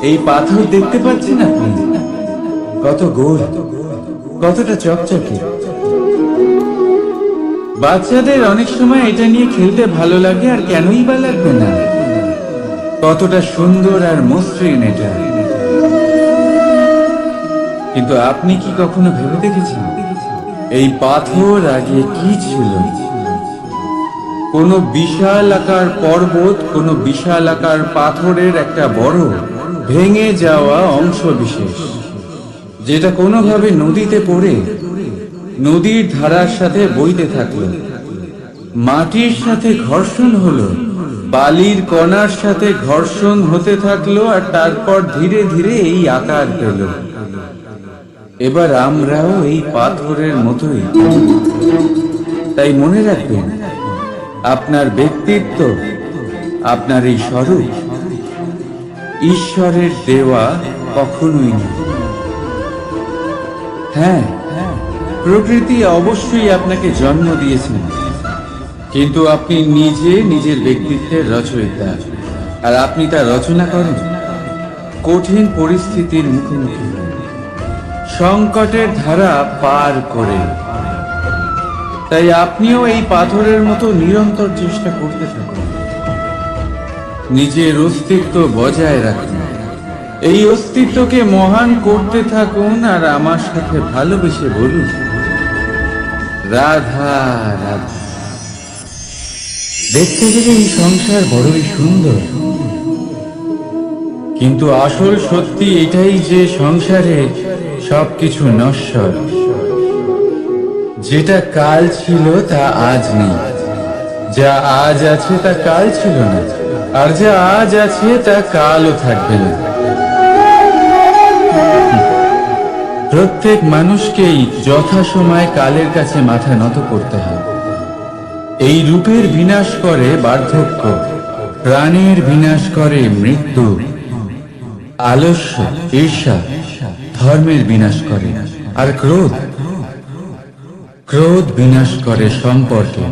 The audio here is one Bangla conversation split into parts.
এই পাথর দেখতে পাচ্ছেন আপনি? কত গোল, কতটা চকচকে। বাচ্চাদের অনেক সময় এটা নিয়ে খেলতে ভালো লাগে, আর কেনই বা লাগবে না। কতটা সুন্দর আর মসৃণ এটা। কিন্তু আপনি কি কখনো ভেবে দেখেছেন এই পাথর আগে কি ছিল? কোন বিশাল আকার পর্বত, কোন বিশাল আকার পাথরের একটা বড় ভেঙে যাওয়া অংশ বিশেষ, যেটা কোনোভাবে নদীতে পড়ে নদীর ধারার সাথে বইতে থাকলো, মাটির সাথে ঘর্ষণ হলো, বালির কণার সাথে ঘর্ষণ হতে থাকলো, আর তারপর ধীরে ধীরে এই আকার পেল। এবার আমরাও এই পাথরের মতোই। তাই মনে রাখবেন, আপনার ব্যক্তিত্ব, আপনার এই স্বরূপ ঈশ্বরের দেওয়া কখনোই না। হ্যাঁ, প্রকৃতি অবশ্যই আপনাকে জন্ম দিয়েছেন, কিন্তু আপনি নিজে নিজের ব্যক্তিত্বের রচয়িতা। আর আপনি তা রচনা করেন কঠিন পরিস্থিতির মুখোমুখি, সংকটের ধারা পার করে। তাই আপনিও এই পাথরের মতো নিরন্তর চেষ্টা করতে থাকুন, নিজের অস্তিত্ব বজায় রাখুন, এই অস্তিত্বকে মহান করতে থাকুন। আর আমার সাথে ভালোবেসে বলুন, রাধা রাধা। দেখতে গেলে এই সংসার বড়ই সুন্দর, কিন্তু আসল সত্যি এটাই যে সংসারে সবকিছু নশ্বর। যেটা কাল ছিল তা আজ নেই, যা আজ আছে তা কাল ছিল না, আর যা আজ আছে তা কালও থাকবে না। প্রত্যেক মানুষকেই যথাসময়ে কালের কাছে মাথা নত করতে হয়। এই রূপের বিনাশ করে বার্ধক্য, প্রাণের বিনাশ করে মৃত্যু, আলস্য, ঈর্ষা ধর্মের বিনাশ করে, আর ক্রোধ বিনাশ করে সম্পর্কে।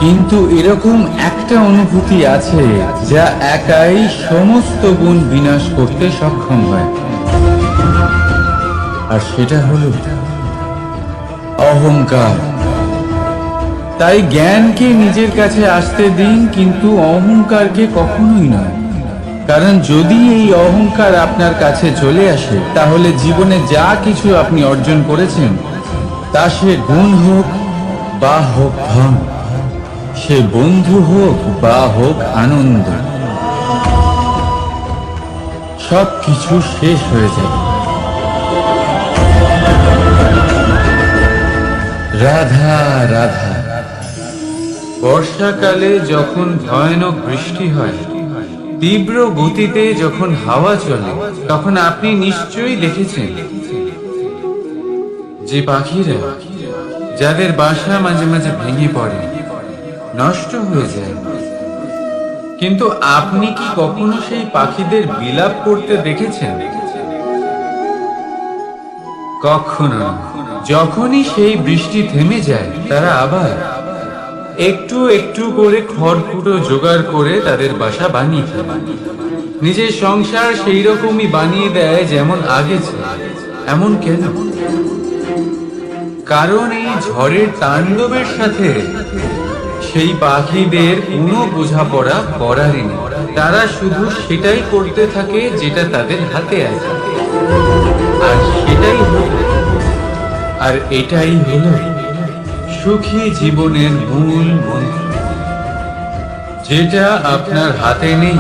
কিন্তু এরকম একটা অনুভূতি আছে যা একাই সমস্ত গুণ বিনাশ করতে সক্ষম হয়, আর সেটা হলো অহংকার। তাই জ্ঞানকে নিজের কাছে আসতে দিন, কিন্তু অহংকারকে কখনোই নয়। কারণ যদি এই অহংকার আপনার কাছে চলে আসে, তাহলে জীবনে যা কিছু আপনি অর্জন করেছেন, তা সে গুণ হোক বা হোক ধন, সে বন্ধু হোক বা হোক আনন্দ, সবকিছু শেষ হয়ে যাবে। রাধা রাধা। বর্ষাকালে যখন ভয়ানক বৃষ্টি হয়, তীব্র গতিতে যখন হাওয়া চলে, তখন আপনি নিশ্চয়ই দেখেছেন যে পাখিরা, যাদের বাসা মাঝে মাঝে ভেঙে পড়ে, নষ্ট হয়ে যায়। কিন্তু আপনি কি কখনো সেই পাখিদের বিলাপ করতে দেখেছেন? কখনো না। যখনই সেই বৃষ্টি থেমে যায়, তারা আবার একটু একটু করে খড়কুটো জোগাড় করে তাদের বাসা বানিয়ে ফেলে। নিজের সংসার সেই রকমই বানিয়ে দেয় যেমন আগে ছিল। এমন কেন? কারণ এই ঝড়ের তাণ্ডবের সাথে সেই পাখিদের কোনো বোঝাপড়া করারই নেই। তারা শুধু সেটাই করতে থাকে যেটা তাদের হাতে আছে, আর সেটাই হলো, আর এটাই হলো সুখী জীবনের মূল মন্ত্র। যেটা আপনার হাতে নেই,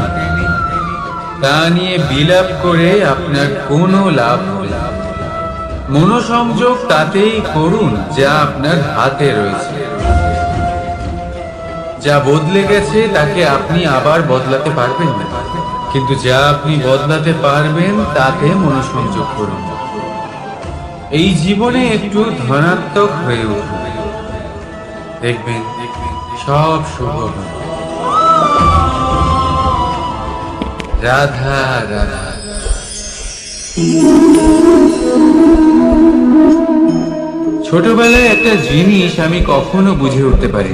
তা নিয়ে বিলাপ করে আপনার কোনো লাভ হবে না। মনোসংযোগ তাতেই করুন যা আপনার হাতে রয়েছে। যা বদলে গেছে তাকে আপনি আবার বদলাতে পারবেন না, কিন্তু যা আপনি বদলাতে পারবেন তাতে মনোসংযোগ করুন। এই জীবনে একটু ধনাত্মক হয়ে উঠুন, দেখবেন সব শুভ হবে। রাধা রাধা। ছোটবেলায় একটা জিনিস আমি কখনো বুঝে উঠতে পারি।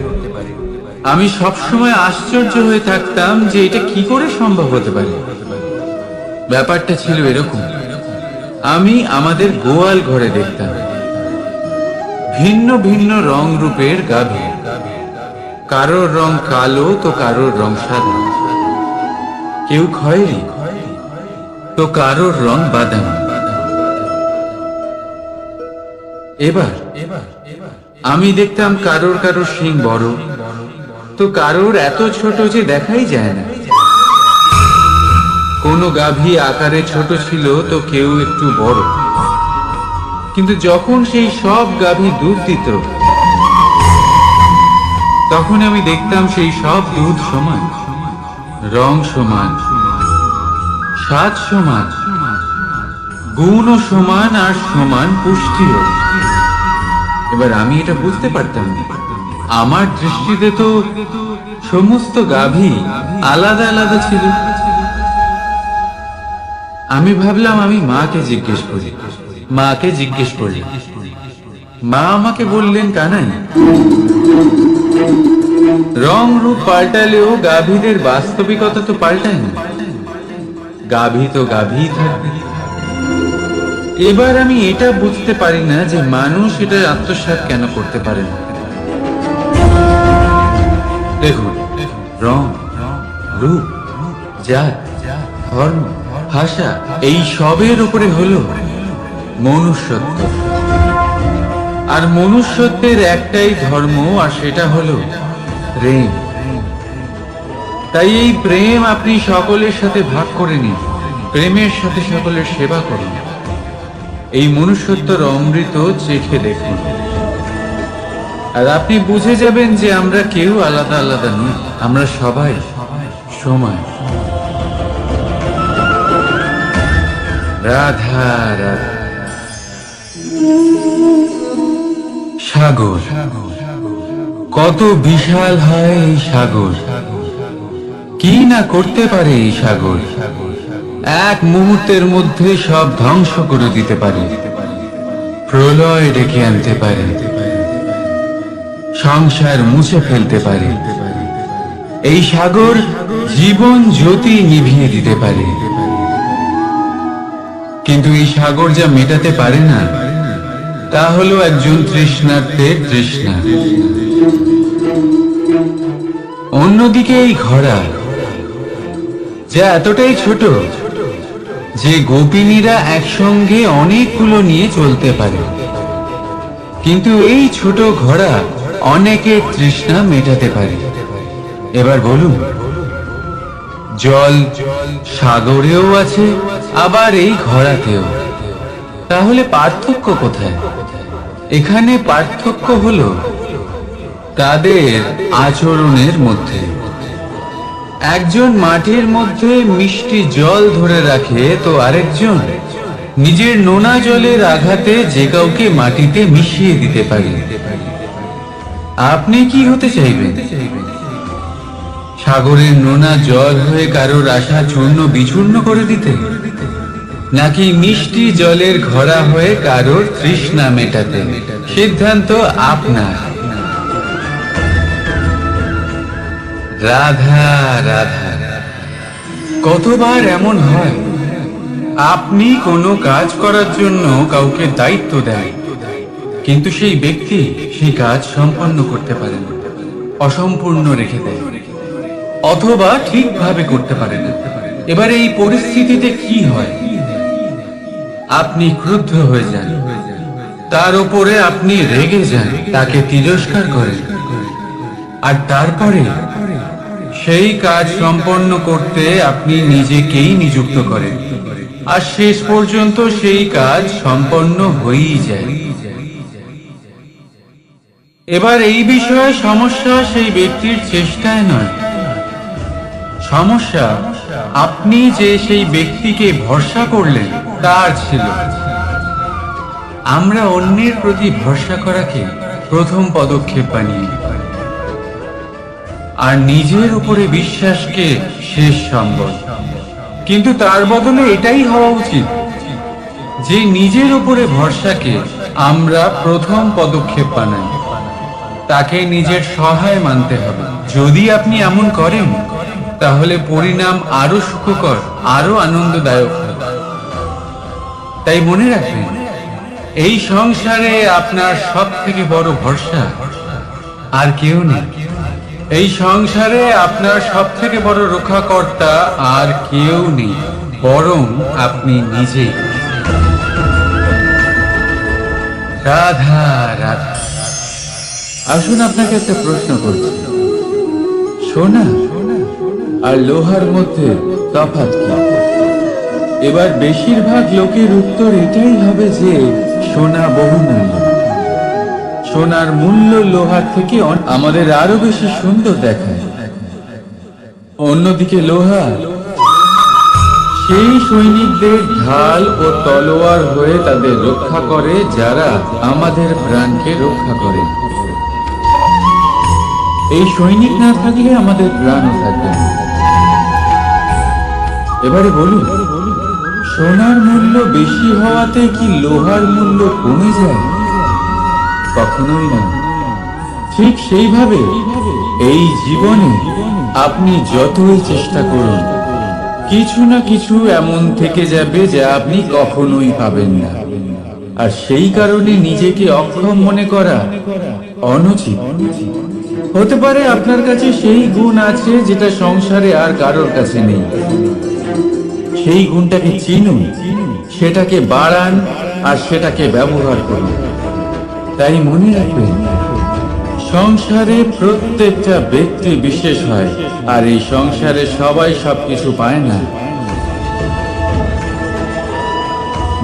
আমি সবসময় আশ্চর্য হয়ে থাকতাম যে এটা কি করে সম্ভব হতে পারে। ব্যাপারটা ছিল এরকম, আমি আমাদের গোয়াল ঘরে দেখতাম ভিন্ন ভিন্ন রং রূপের গাভী। কারোর রং কালো তো কারোর রং সাদা, কেউ খয়েরি তো কারোর রং বাদামি। এবার আমি দেখতাম কারোর কারোর শিং বড় তো কারোর এত ছোট যে দেখাই যায় না। কোনো গাভী আকারে ছোট ছিল তো কেউ একটু বড়। কিন্তু যখন সেই সব গাভী দুধ দিত তখন আমি দেখতাম সেই সব দুধ সমান, রং সমান, স্বাদ সমান, গুণও সমান, আর সমান পুষ্টিও। এবার আমি এটা বুঝতে পারতাম না। আমার দৃষ্টিতে তো সমস্ত গাভী আলাদা আলাদা ছিল। আমি ভাবলাম আমি মাকে জিজ্ঞেস করি। মা আমাকে বললেন, কানাই, রং রূপ পাল্টালেও গাভীদের বাস্তবিকতা তো পাল্টায় না। গাভী তো গাভীই থাকবে। এবার আমি এটা বুঝতে পারি না যে মানুষ এটা আত্মসাৎ কেন করতে পারে না। দেখুন, রং, রূপ, জাত, ধর্ম, ভাষা, এই সবের উপরে হলো মনুষ্যত্ব। আর মনুষ্যত্বের একটাই ধর্ম, আর সেটা হলো প্রেম। তাই এই প্রেম আপনি সকলের সাথে ভাগ করে নিন, প্রেমের সাথে সকলের সেবা করুন। এই মনুষ্যত্বর অমৃত চেখে দেখুন, আর আপনি বুঝে যাবেন যে আমরা কেউ আলাদা আলাদা নই, আমরা সবাই সমান। রাধা রাধা। সাগর, কত বিশাল হয় এই সাগর, কি না করতে পারে এই সাগর। এক মুহূর্তের মধ্যে সব ধ্বংস করে দিতে পারে, প্রলয় ডেকে আনতে পারে, সংসার মুছে ফেলতে পারে। এই সাগর জীবন জ্যোতি নিভিয়ে দিতে পারে। কিন্তু এই সাগর যা মেটাতে পারে না তা হলো একজন তৃষ্ণার্তের তৃষ্ণা। অন্যদিকে এই ঘোড়া, যা এতটাই ছোট যে গোপিনীরা একসঙ্গে অনেকগুলো নিয়ে চলতে পারে, কিন্তু এই ছোট ঘোড়া অনেকের তৃষ্ণা মেটাতে পারে। এবার বলুন, জল সাগরেও আছে, আবার এই ঘোড়াতেও। তাহলে পার্থক্য কোথায়? এখানে পার্থক্য হলো তাদের আচরণের মধ্যে। একজন মাটির মধ্যে মিষ্টি জল ধরে রাখে তো আরেকজন নিজের নোনা জলের আঘাতে যে কাউকে মাটিতে মিশিয়ে দিতে পারে। আপনি কি হতে চাইবেন? সাগরের নোনা জল হয়ে কারোর আশা চূর্ণ বিচূর্ণ করে দিতে, নাকি মিষ্টি জলের ঘোড়া হয়ে কারোর তৃষ্ণা মেটাতে? সিদ্ধান্ত আপনার। রাধা রাধা। কতবার এমন হয় আপনি কোনো কাজ করার জন্য কাউকে দায়িত্ব দেন, কিন্তু সেই ব্যক্তি সেই কাজ সম্পন্ন করতে পারে না, অসম্পূর্ণ রেখে দেয়, অথবা ঠিকভাবে করতে পারে না। এবার এই পরিস্থিতিতে কি হয়? আপনি ক্রুদ্ধ হয়ে যান, তার উপরে আপনি রেগে যান, তাকে তিরস্কার করেন, আর তারপরে সেই কাজ সম্পন্ন করতে আপনি নিজেকেই নিযুক্ত করেন, আর শেষ পর্যন্ত সেই কাজ সম্পন্ন হয়েই যায়। এবার এই বিষয়ে সমস্যা সেই ব্যক্তির চেষ্টায় নয়, সমস্যা আপনি যে সেই ব্যক্তিকে ভরসা করলেন তার ছিল। আমরা অন্যের প্রতি ভরসা করাকে প্রথম পদক্ষেপ বানিয়ে, আর নিজের উপরে বিশ্বাসকে শেষ সম্বল। কিন্তু তার বদলে এটাই হওয়া উচিত যে নিজের উপরে ভরসাকে আমরা প্রথম পদক্ষেপ বানাই, তাকে নিজের সহায় মানতে হবে। যদি আপনি এমন করেন তাহলে পরিণাম আরো সুখকর, আরো আনন্দদায়ক হবে। তাই মনে রাখবেন, এই সংসারে আপনার সব থেকে বড় ভরসা আর কেউ নেই। এই সংসারে আপনার সব থেকে বড় রক্ষাকর্তা আর কেউ নেই, বরং আপনি নিজেই। রাধা রাধা। আসুন আপনাকে একটা প্রশ্ন করছি, সোনা আর লোহার মধ্যে তফাৎ কি? এবার বেশিরভাগ লোকের উত্তর এটাই হবে যে সোনা বহুমূল্য। সোনার মূল্য লোহার থেকে আমাদের আরো বেশি সুন্দর দেখায়। অন্যদিকে লোহা সেই সৈনিকদের ঢাল ও তলোয়ার হয়ে তাদের রক্ষা করে, যারা আমাদের প্রাণকে রক্ষা করে। এই সৈনিক না থাকলে আমাদের প্রাণও থাকবে না। এবারে বলুন, সোনার মূল্য বেশি হওয়াতে কি লোহার মূল্য কমে যায়? কখনোই না। ঠিক সেইভাবে এই জীবনে আপনি যতই চেষ্টা করুন, কিছু না কিছু এমন থেকে যাবে যা আপনি কখনোই পাবেন না। আর সেই কারণে নিজেকে অক্ষম মনে করা অনুচিত। হতে পারে আপনার কাছে সেই গুণ আছে যেটা সংসারে আর কারোর কাছে নেই। সেই গুণটাকে চিনুন, সেটাকে বাড়ান আর সেটাকে ব্যবহার করুন। তাই মনে রাখবেন, সংসারে প্রত্যেকটা ব্যক্তি বিশেষ হয়, আর এই সংসারে সবাই সবকিছু পায় না।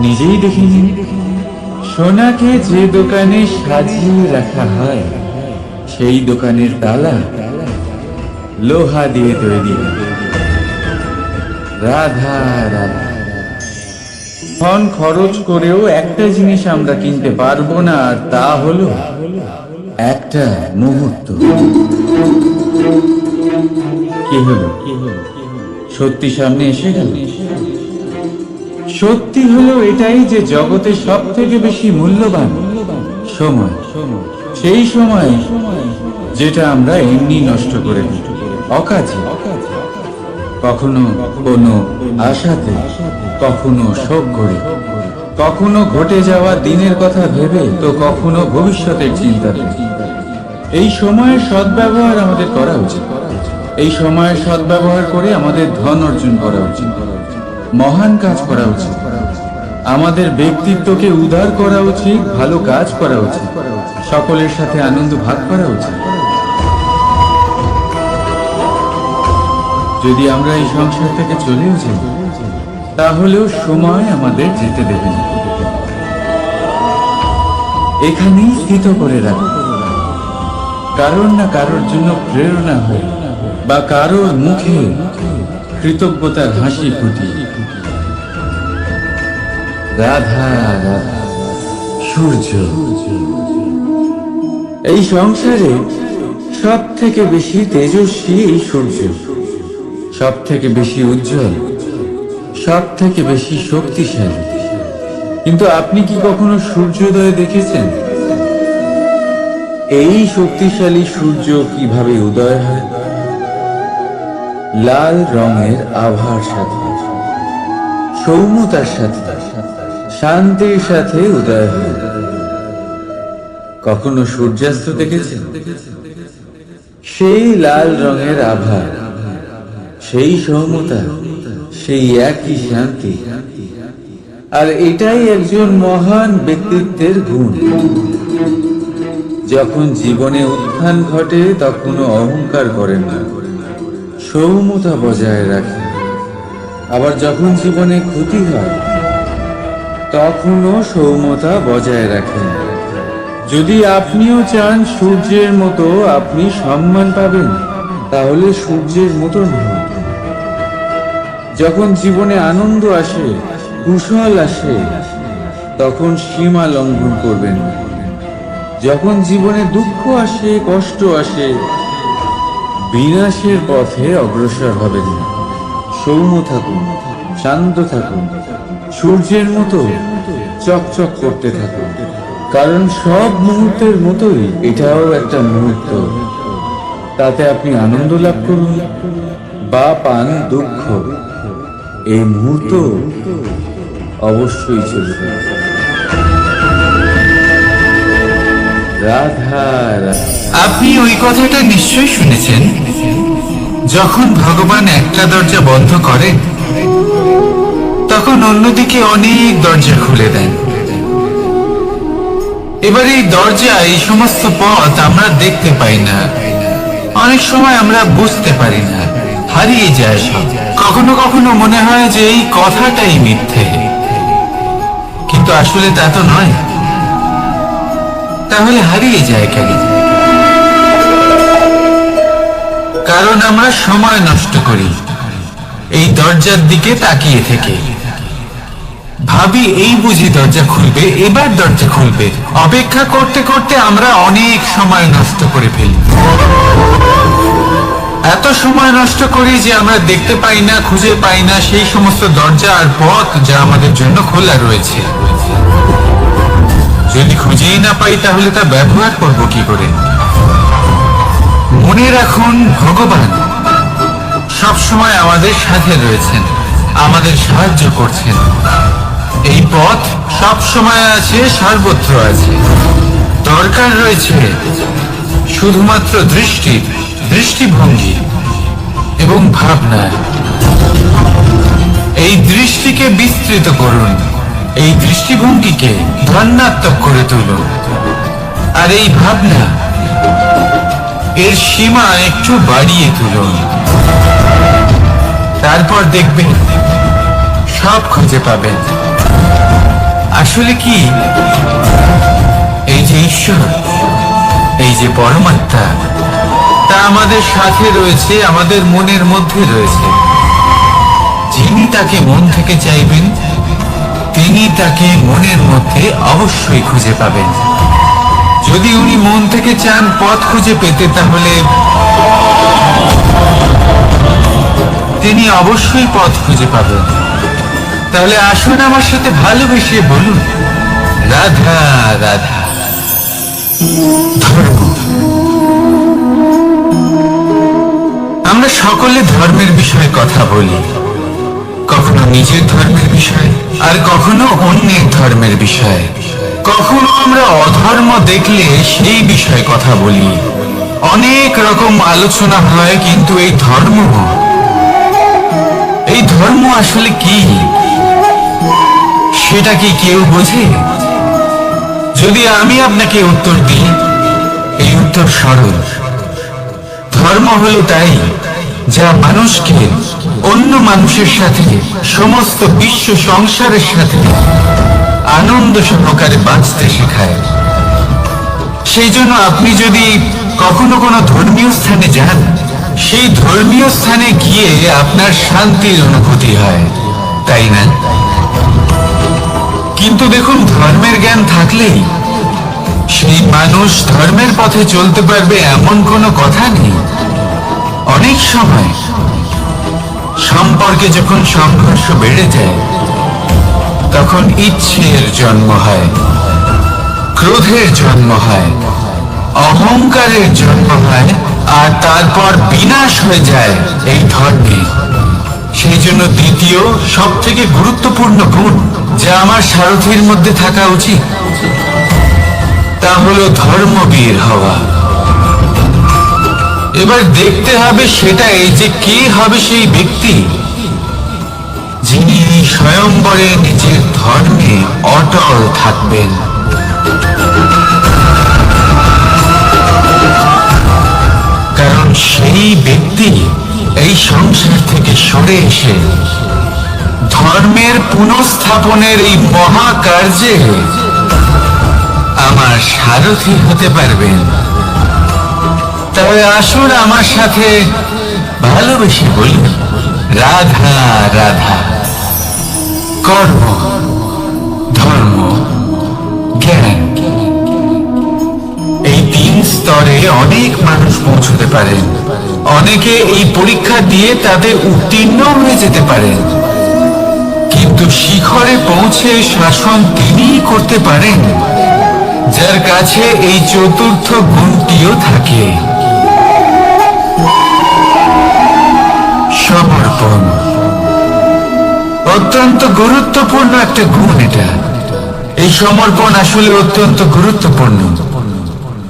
নিজেই দেখে নিন, সোনাকে যে দোকানে সাজিয়ে রাখা হয়, সেই দোকানের তালা লোহা দিয়ে তৈরি। রাধা রাধা। ধন খরচ করেও একটা জিনিস আমরা কিনতে পারবো না, আর তা হলো একটা মুহূর্ত। কি হলো? সত্যি সামনে এসে গেল। সত্যি হলো এটাই যে জগতে সব থেকে বেশি মূল্যবান সময়। সেই সময় যেটা আমরা এমনি নষ্ট করে দিই, অকাজে। কখনো কোনো আশাতে, কখনো শোক করে, কখনো ঘটে যাওয়া দিনের কথা ভেবে, তো কখনো ভবিষ্যতের চিন্তাতে। এই সময়ের সদ্ব্যবহার আমাদের করা উচিত। এই সময়ের সদ্ব্যবহার করে আমাদের ধন অর্জন করা উচিত, মহান কাজ করা উচিত, আমাদের ব্যক্তিত্বকে উদার করা উচিত, ভালো কাজ করা উচিত, সকলের সাথে আনন্দ ভাগ করা উচিত। যদি আমরা এই সংসার থেকে চলেও যাই, তাহলেও সময় আমাদের যেতে দেবে না। এখানেই স্থিত করে রাখো, কারোর না কারোর জন্য প্রেরণা হয়, বা কারোর মুখে কৃতজ্ঞতার হাসি ফুটিয়ে। রাধা রাধা। সূর্য। এই সংসারে সব থেকে বেশি তেজস্বী এই সূর্য, সব থেকে বেশি উজ্জ্বল, সব থেকে বেশি শক্তিশালী। কিন্তু আপনি কি কখনো সূর্যোদয় দেখেছেন? এই শক্তিশালী সূর্য কিভাবে উদয় হয়? লাল রঙের আভার সাথে, সৌম্যতার সাথে, শান্তির সাথে উদয় হয়। কখনো সূর্যাস্ত দেখেছেন? সেই লাল রঙের আভা, সেই সৌম্যতা, সেই একই শান্তি। আর এটাই একজন মহান ব্যক্তিত্বের গুণ। যখন জীবনে উত্থান ঘটে, তখনও অহংকার করেন না, সৌম্যতা বজায় রাখেন। আবার যখন জীবনে ক্ষতি হয়, তখনও সৌম্যতা বজায় রাখেন। যদি আপনিও চান সূর্যের মতো আপনি সম্মান পাবেন, তাহলে সূর্যের মতো নয়। যখন জীবনে আনন্দ আসে, কুশল আসে, তখন সীমা লঙ্ঘন করবেন না। যখন জীবনে দুঃখ আসে, কষ্ট আসে, বিনাশের পথে অগ্রসর হবেন না। সৌম্য থাকুন, শান্ত থাকুন, সূর্যের মতো চকচক করতে থাকুন। কারণ সব মুহূর্তের মতোই এটাও একটা মুহূর্ত। তাতে আপনি আনন্দ লাভ করুন, বা পান দুঃখ, এই মুহূর্ত অবশ্যই চলবে। রাধা রাধা। আপনি ওই কথাটা নিশ্চয়ই শুনেছেন, যখন ভগবান একটা দরজা বন্ধ করেন তখন অন্যদিকে অনেক দরজা খুলে দেন। এবার এই দরজা, এই সমস্ত পথ আমরা দেখতে পাই না, অনেক সময় আমরা বুঝতে পারি না, হারিয়ে যায় সব। কখনো কখনো মনে হয় যে এই কথাটাই মিথ্যে, কিন্তু আসলে তা তো নয়। তাহলে হারিয়ে যায় কেন? কারণ আমরা সময় নষ্ট করি এই দরজার দিকে তাকিয়ে থেকে। ভাবি এই বুঝি দরজা খুলবে, এবার দরজা খুলবে, অপেক্ষা করতে করতে আমরা অনেক সময় নষ্ট করে ফেলি। এত সময় নষ্ট করি যে আমরা দেখতে পাই না, খুঁজে পাই না সেই সমস্ত দরজা আর পথ যা আমাদের জন্য খোলা রয়েছে। যদি খুঁজেই না পাই তাহলে তা ব্যবহার করব কি করে? মনে রাখুন, ভগবান সব সময় আমাদের সাথে রয়েছেন, আমাদের সাহায্য করছেন। এই পথ সব সময় আছে, সর্বত্র আছে। দরকার রয়েছে শুধুমাত্র দৃষ্টিভঙ্গি এবং ভাবনা। এই দৃষ্টিকে বিস্তৃত করুন, এই দৃষ্টিভঙ্গিকে ধনাত্মক করে তুলুন, আর এই ভাবনা এর সীমা একটু বাড়িয়ে তুলুন। তারপর দেখবেন সব খুঁজে পাবেন। আসলে কি, এই যে ঈশ্বর, এই যে পরমাত্মা, তা আমাদের সাথে রয়েছে, আমাদের মনের মধ্যে রয়েছে। যিনি তাকে মন থেকে চাইবেন তিনি তাকে মনের মধ্যে অবশ্যই খুঁজে পাবেন। যদি উনি মন থেকে চান পথ খুঁজে পেতে, তাহলে তিনি অবশ্যই পথ খুঁজে পাবেন। তাহলে আসুন আমার সাথে ভালোবেসে বলুন, রাধা রাধা। ধর্ম। আমরা সকলে ধর্মের বিষয়ে কথা বলি, কখনো নিজের ধর্মের বিষয়ে, আর কখনো অন্যের ধর্মের বিষয়ে। কখনো আমরা অধর্ম দেখলে সেই বিষয়ে কথা বলি। অনেক রকম আলোচনা হয়, কিন্তু এই ধর্ম আসলে কি, সেটা কি কেউ বোঝে? যদি আমি আপনাকে উত্তর দিই, এই উত্তর সরল। ধর্ম হলো তাই যা মানুষকে অন্য মানুষের সাথে, সমস্ত বিশ্ব সংসারের সাথে আনন্দ সহকারে বাঁচতে শেখায়। সেই জন্য আপনি যদি কখনো কোনো ধর্মীয় স্থানে যান, সেই ধর্মীয় স্থানে গিয়ে আপনার শান্তির অনুভূতি হয়, তাই না? কিন্তু দেখুন, ধর্মের জ্ঞান থাকলেই সেই মানুষ ধর্মের পথে চলতে পারবে এমন কোনো কথা নেই। অনেক সময় সম্পর্কে যখন সংঘর্ষ বেড়ে যায়, তখন ইচ্ছের জন্ম হয়, ক্রোধের জন্ম হয়, অহংকারের জন্ম হয়, আর তারপর বিনাশ হয়ে যায় এই ধর্মে। সেই জন্য দ্বিতীয় সব থেকে গুরুত্বপূর্ণ গুণ যা আমার সারথীর মধ্যে থাকা উচিত, তা হলো ধর্মবীর হওয়া। এবার দেখতে হবে সেটাই যে কে হবে সেই ব্যক্তি যিনি স্বয়ম্বরে নিজের ধর্মে অটল থাকবেন। কারণ সেই ব্যক্তি এই সংসার থেকে সরে এসে ধর্মের পুনঃস্থাপনের এই মহাকার্যে আমার সারথী হতে পারবেন। তবে আসুন আমার সাথে ভালোবেসে বলি, রাধা রাধা। কর্ম, ধর্ম, জ্ঞান, এই তিন স্তরে অনেক মানুষ পৌঁছতে পারেন। অনেকে এই পরীক্ষা দিয়ে তাদের উত্তীর্ণ হয়ে যেতে পারেন, কিন্তু শিখরে পৌঁছে শাসন তিনিই করতে পারেন যার কাছে এই চতুর্থ গুণটিও থাকে। সমর্পণ। অত্যন্ত গুরুত্বপূর্ণ একটা গুণ এটা। এই সমর্পণ আসলে অত্যন্ত গুরুত্বপূর্ণ।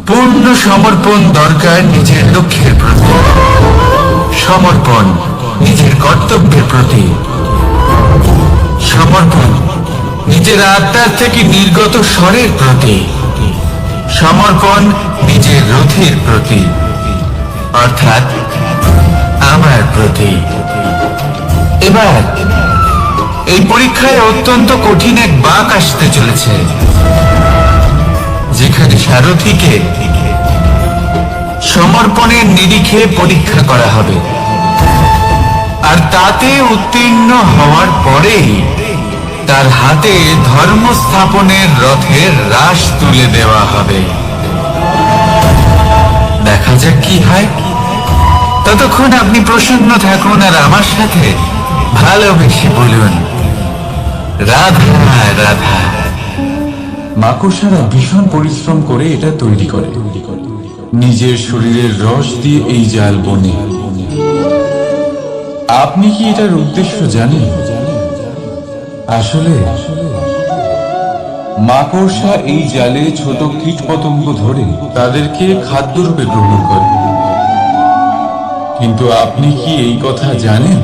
পূর্ণ সমর্পণ দরকার নিজের লক্ষ্যের প্রতি, সমর্পণ নিজের কর্তব্যের প্রতি, সমর্পণ নিজের আত্মার থেকে নির্গত স্বরের প্রতি, সমর্পণ নিজের রথের প্রতি, অর্থাৎ আমার প্রতি। এবার এই পরীক্ষায় অত্যন্ত কঠিন এক বাঁক আসতে চলেছে, যেখানে সারথীকে সমর্পণের নিরিখে পরীক্ষা করা হবে, আর তাতে উত্তীর্ণ হওয়ার পরেই তার হাতে ধর্ম স্থাপনের রথের রাশ তুলে দেওয়া হবে। দেখা যাক কি হয়। ততক্ষণ আপনি প্রসন্ন থাকুন আর আমার সাথে ভালোবেসে বলুন, রাধা রাধা। মাকড়সারা ভীষণ পরিশ্রম করে এটা তৈরি করে, নিজের শরীরের রস দিয়ে এই জাল বনে। আপনি কি এটার উদ্দেশ্য জানেন? আসলে মাকড়সা এই জালে ছোট কীটপতঙ্গ ধরে তাদেরকে খাদ্যরূপে গ্রহণ করে। কিন্তু আপনি কি এই কথা জানেন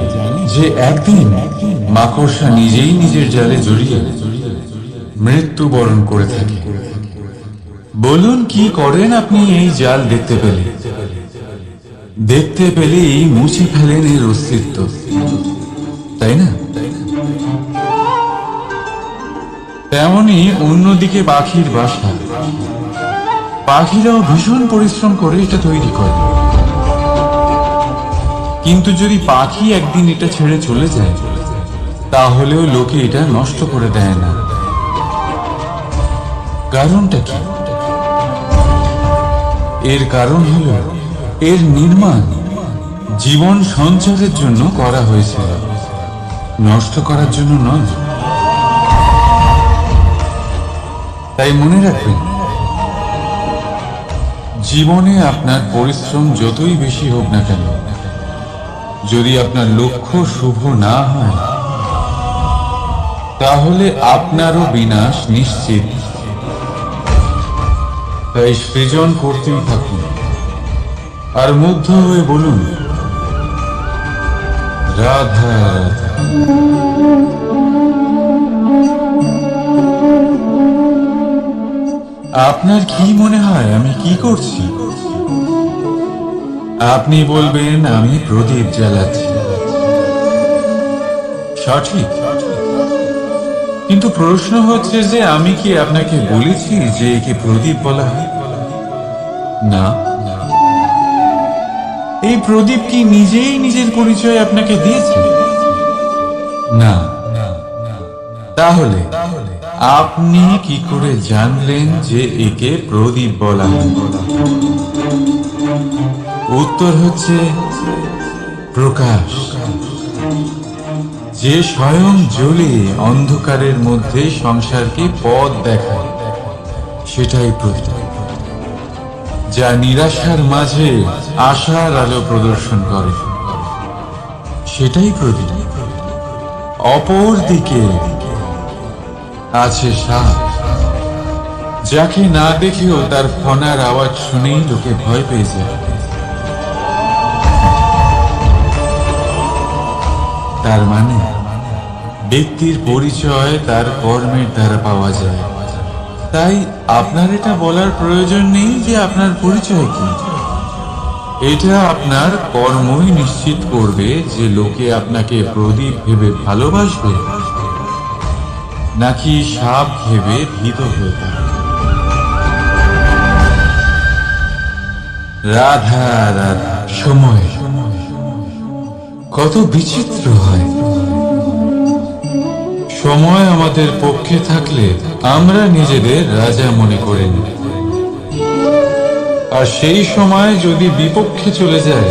যে একদিন মাকড়সা নিজেই নিজের জালে জড়িয়ে মৃত্যুবরণ করে থাকে? বলুন, কি করেন আপনি এই জাল দেখতে পেলেই মুছে ফেলেন এর অস্তিত্ব, তাই না? তেমনি অন্যদিকে পাখির বাসা, পাখিরাও ভীষণ পরিশ্রম করে এটা তৈরি করে। কিন্তু যদি পাখি একদিন এটা ছেড়ে চলে যায়, তাহলেও লোকে এটা নষ্ট করে দেয় না। কারণটা কি? এর কারণ হলো এর নির্মাণ জীবন সঞ্চারের জন্য করা হয়েছিল, নষ্ট করার জন্য নয়। তাই মনে রাখবেন, জীবনে আপনার পরিশ্রম যতই বেশি হোক না কেন, যদি আপনার লক্ষ্য শুভ না হয়, তাহলে আপনারও বিনাশ নিশ্চিত। তাই সৃজন করতেই থাকুন আর মুগ্ধ হয়ে বলুন, রাধা রাধা। আপনার কি মনে হয় আমি কি করছি? আপনি বলবেন আমি প্রদীপ জ্বালাচ্ছি। সঠিক, কিন্তু প্রশ্ন হচ্ছে যে আমি কি আপনাকে বলেছি যে একে প্রদীপ বলা হয়? না। এই প্রদীপ কি নিজেই নিজের পরিচয় আপনাকে দিয়েছে? না। তাহলে আপনি কি করে জানলেন যে একে প্রদীপ বলা হয়? উত্তর হচ্ছে প্রকাশ, যে স্বয়ং জ্বলে অন্ধকারের মধ্যে সংসারকে পথ দেখায়, সেটাই প্রদীপ। যা নিরাশার মাঝে আশার আলো প্রদর্শন করে, সেটাই প্রদীপ। অপর দিকে আছে সাপ, যাকে না দেখেও তার ফনার আওয়াজ শুনেই লোকে ভয় পেয়ে যায়। তার মানে ব্যক্তির পরিচয় তার কর্মের দ্বারা পাওয়া যায়। তাই আপনার এটা বলার প্রয়োজন নেই যে আপনার পরিচয় কি। এটা আপনার কর্মই নিশ্চিত করবে যে লোকে আপনাকে প্রদীপ ভেবে ভালোবাসবে নাকি সাপ ভেবে ভীত হয়ে থাকবে। রাধা রাধা। সময় কত বিচিত্র হয়। সময় আমাদের পক্ষে থাকলে আমরা নিজেদের রাজা মনে করে নিই, আর সেই সময় যদি বিপক্ষে চলে যায়,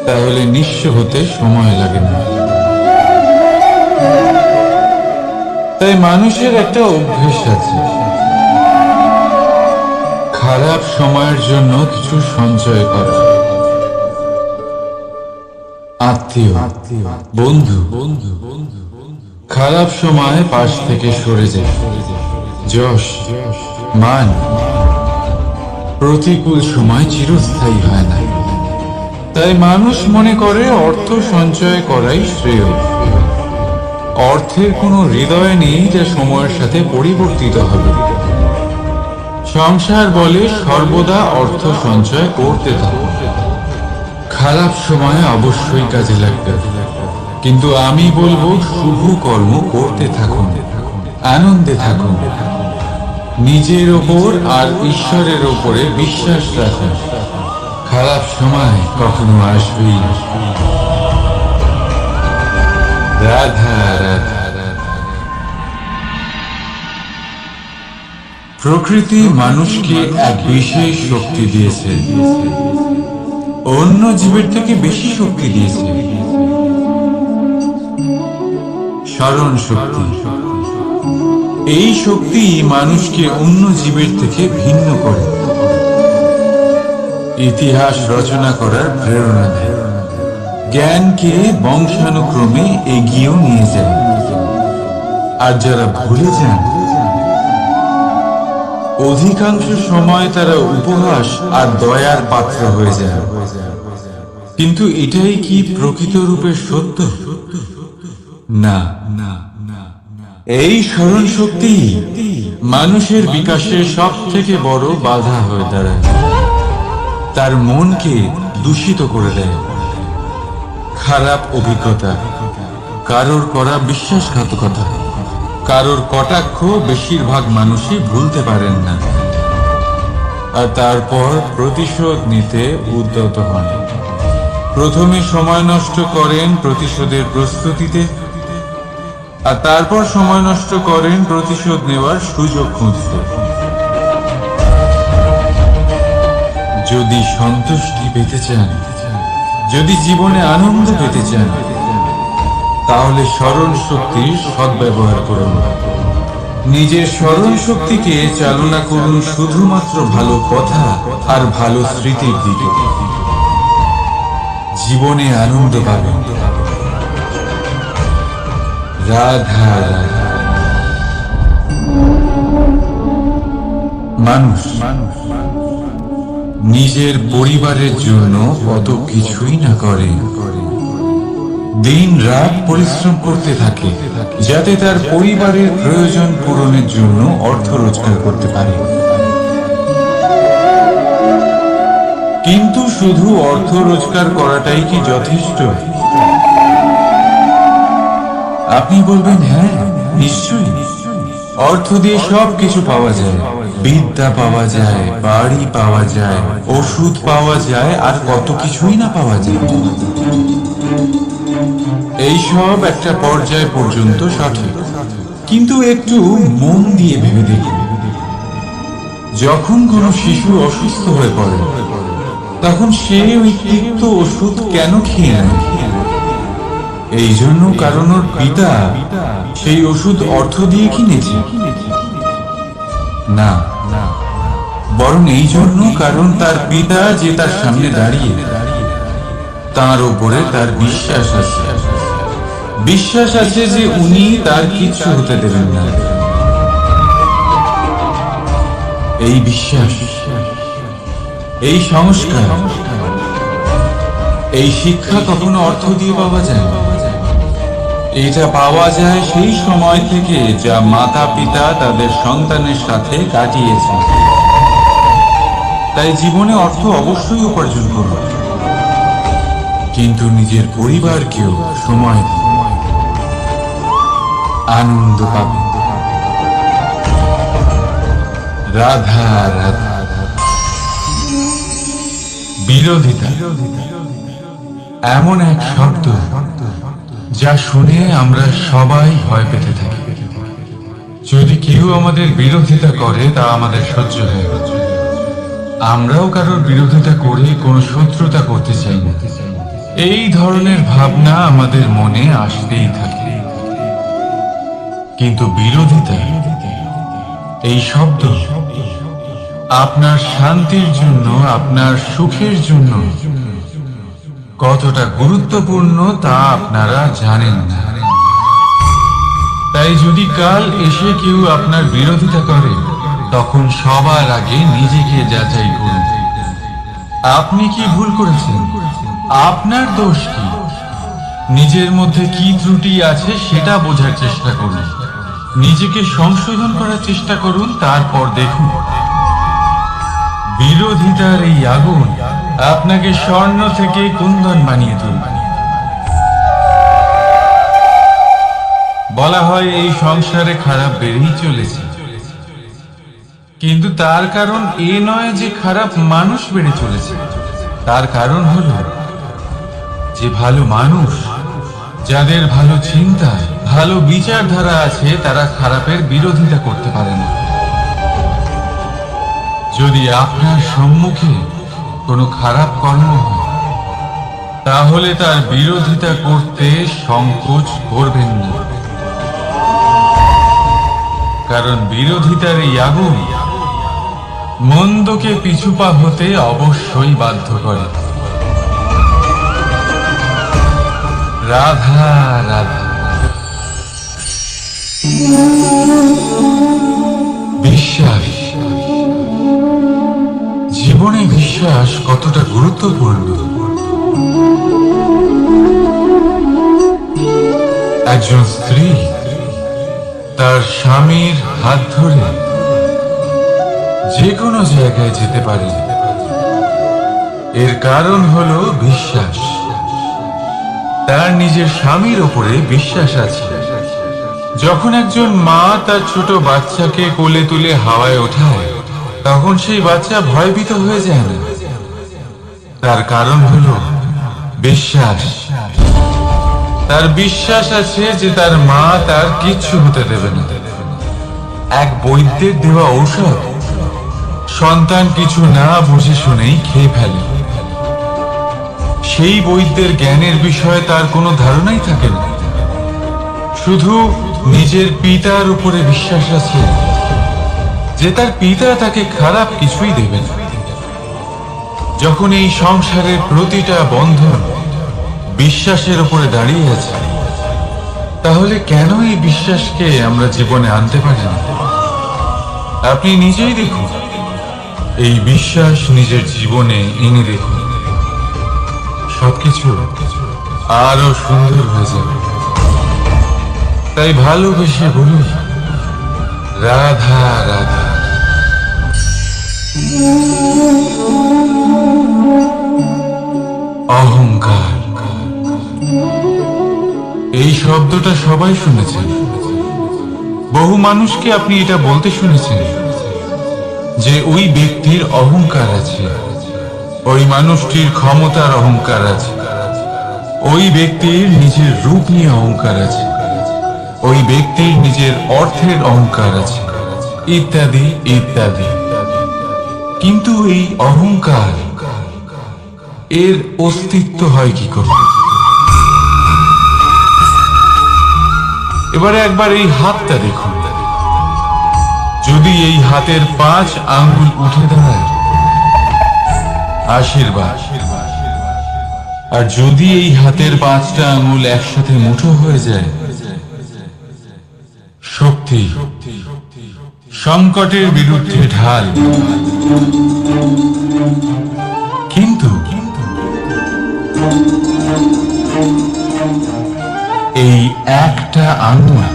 তাহলে নিঃস্ব হতে সময় লাগে না। তাই মানুষের একটা অভ্যেস আছে, খারাপ সময়ের জন্য কিছু সঞ্চয় করা। আত্মীয়, বন্ধু, খারাপ সময় পাশ থেকে সরে যায়। যশ, মান, প্রতিকূল সময় চিরস্থায়ী হয় না। তাই মানুষ মনে করে অর্থ সঞ্চয় করাই শ্রেয়। অর্থের কোনো হৃদয় নেই যা সময়ের সাথে পরিবর্তিত হবে। সংসার বলে সর্বদা অর্থ সঞ্চয় করতে থাকো। খারাপ সময়ে অবশ্যই কাজে লাগবে, কিন্তু আমি বলবো শুভ কর্ম করতে থাকুন, আনন্দে থাকুন, নিজের ওপর আর ঈশ্বরের ওপরে বিশ্বাস রাখুন। খারাপ সময় কখনো আসবেই না। রাধা রাধা। প্রকৃতি মানুষকে এক বিশেষ শক্তি দিয়েছে, অন্য জীবের থেকে বেশি শক্তি দিয়েছে। স্মরণ শক্তি। এই শক্তি মানুষকে অন্য জীবের থেকে ভিন্ন করে, ইতিহাস রচনা করার প্রেরণা দেয়, জ্ঞানকে বংশানুক্রমে এগিয়েও নিয়ে যায়। আর যারা ভুলে যান, অধিকাংশ সময় তারা উপহাস আর দয়ার পাত্র হয়ে যায়। কিন্তু এটাই কি প্রকৃত রূপে সত্য? না। এই স্মরণ শক্তি মানুষের বিকাশের সব থেকে বড় বাধা হয়ে দাঁড়ায়। তার মনকে দূষিত করে দেয়। খারাপ অভিজ্ঞতা, কারোর করা বিশ্বাসঘাতকতা, কারোর কটাক্ষ বেশিরভাগ মানুষই ভুলতে পারেন না, আর তারপর প্রতিশোধ নিতে উদ্যত হন। প্রথমে সময় নষ্ট করেন প্রতিশোধের প্রস্তুতিতে, আর তারপর সময় নষ্ট করেন প্রতিশোধ নেওয়ার সুযোগ খুঁজতে। যদি সন্তুষ্টি পেতে চান, যদি জীবনে আনন্দ পেতে চান, তাহলে স্মরণ শক্তির সদ্ব্যবহার করুন। নিজের স্মরণ শক্তিকে চালনা করুন শুধুমাত্র ভালো কথা আর ভালো স্মৃতির দিকে। জীবনে আনন্দ পাবেন। রাধা রাধা। মানুষ নিজের পরিবারের জন্য কত কিছুই না করে, দিন রাত পরিশ্রম করতে থাকে যাতে তার পরিবারের প্রয়োজন পূরণের জন্য অর্থ রোজগার করতে পারে। কিন্তু শুধু অর্থ রোজগার করাটাই কি যথেষ্ট? আপনি বলবেন হ্যাঁ, নিশ্চয়ই। অর্থ দিয়ে সব কিছু পাওয়া যায়, বিদ্যা পাওয়া যায়, বাড়ি পাওয়া যায়, ওষুধ পাওয়া যায়, আর কত কিছুই না পাওয়া যায়। এই সব একটা পর্যায় পর্যন্ত সঠিক, কিন্তু একটু মন দিয়ে ভেবে দেখুন, যখন কোনো শিশু অসুস্থ হয়ে পড়ে, তখন সে ওই তিক্ত ওষুধ কেন খেয়ে নেয়? এই জন্য কারণ ওর পিতা সেই ওষুধ অর্থ দিয়ে কিনেছে? না, বরং এই জন্য কারণ তার পিতা যে তার সামনে দাঁড়িয়ে, তার উপরে তার বিশ্বাস আছে। বিশ্বাস আছে যে উনি তার কিচ্ছু হতে দেবেন না। এই বিশ্বাস, এই সংস্কার, এই শিক্ষা কখনো অর্থ দিয়ে পাওয়া যায়? এটা পাওয়া যায় সেই সময় থেকে যা মাতা পিতা তাদের সন্তানের সাথে কাটিয়েছে। তাই জীবনে অর্থ অবশ্যই উপার্জন করুন, কিন্তু নিজের পরিবারকেও সময় দিন, আনন্দ পাবেন। রাধা রাধা। বিরোধিতা এমন এক শব্দ যা শুনে আমরা সবাই ভয় পেতে থাকি। যদি কেউ আমাদের বিরোধিতা করে তা আমাদের সহ্য হয়। আমরাও কারোর বিরোধিতা করে কোনো শত্রুতা করতে চাই না। এই ধরনের ভাবনা আমাদের মনে আসতেই থাকে। কিন্তু বিরোধিতা, এই শব্দ আপনার শান্তির জন্য, আপনার সুখের জন্য কতটা গুরুত্বপূর্ণ তা আপনারা জানেন না। তাই যদি কাল এসে কেউ আপনার বিরোধিতা করে, তখন সবার আগে নিজেকে যাচাই করুন। আপনি কি ভুল করেছেন? আপনার দোষ কি? নিজের মধ্যে কি ত্রুটি আছে সেটা বোঝার চেষ্টা করুন। নিজেকে সংশোধন করার চেষ্টা করুন, তারপর দেখুন বিরোধিতার এই আগুন আপনাকে স্বর্ণ থেকে কুন্দন বানিয়ে তুলবে। বলা হয় এই সংসারে খারাপ বেড়েই চলেছে, কিন্তু তার কারণ এ নয় যে খারাপ মানুষ বেড়ে চলেছে। তার কারণ হলো যে ভালো মানুষ, যাদের ভালো চিন্তা, ভালো বিচারধারা আছে, তারা খারাপের বিরোধিতা করতে পারে না। যদি আপনার সম্মুখে কোনো খারাপ কর্ম হয়, তাহলে তার বিরোধিতা করতে সংকোচ করবেন না, কারণ বিরোধিতার এই আগুন মন্দকে পিছুপা হতে অবশ্যই বাধ্য করে। রাধা রাধা। বিশ্বাস, জীবনে বিশ্বাস কতটা গুরুত্বপূর্ণ। একজন স্ত্রী তার স্বামীর হাত ধরে যে কোনো জায়গায় যেতে পারে, এর কারণ হলো বিশ্বাস। তার নিজের স্বামীর উপরে বিশ্বাস আছে। যখন একজন মা তার ছোট বাচ্চাকে কোলে তুলে হাওয়ায় ওঠায়, তখন সেই বাচ্চা ভয়ভীত হয়ে যায় না। তার কারণ হলো বিশ্বাস। তার বিশ্বাস আছে যে তার মা তার কিচ্ছু হতে দেবে না। এক বৈদ্যের দেওয়া ঔষধ সন্তান কিছু না বুঝে শুনেই খেয়ে ফেলে। সেই বৈদ্যের জ্ঞানের বিষয়ে তার কোনো ধারণাই থাকে না, শুধু নিজের পিতার উপরে বিশ্বাস আছে যে তার পিতা তাকে খারাপ কিছুই দেবে না। যখন এই সংসারের প্রতিটা বন্ধন বিশ্বাসের উপরে দাঁড়িয়ে আছে, তাহলে কেন এই বিশ্বাসকে আমরা জীবনে আনতে পারি না? আপনি নিজেই দেখুন, এই বিশ্বাস নিজের জীবনে এনে দেখুন, সবকিছু আরো সুন্দর হয়ে যাবে। তাই ভালোবেসে বলুন রাধা রাধা। অহংকার, এই শব্দটা সবাই শুনেছেন। বহু মানুষকে আপনি এটা বলতে শুনেছেন যে ওই ব্যক্তির অহংকার আছে, ওই মানুষটির ক্ষমতার অহংকার আছে, ওই ব্যক্তির নিজের রূপ নিয়ে অহংকার আছে, ওই ব্যক্তির নিজের অর্থের অহংকার আছে, ইত্যাদি ইত্যাদি। কিন্তু এই অহংকার, এর অস্তিত্ব হয় কি করে? এবারে একবার এই হাতটা দেখুন। যদি এই হাতের 5 আঙ্গুল উঠে দাঁড়ায়, আশীর্বাদ। আর যদি এই হাতের 5টা আঙ্গুল একসাথে মুঠো হয়ে যায়, শক্তি। সংকটের বিরুদ্ধে ঢাল। কিন্তু এই একটা আঙ্গুল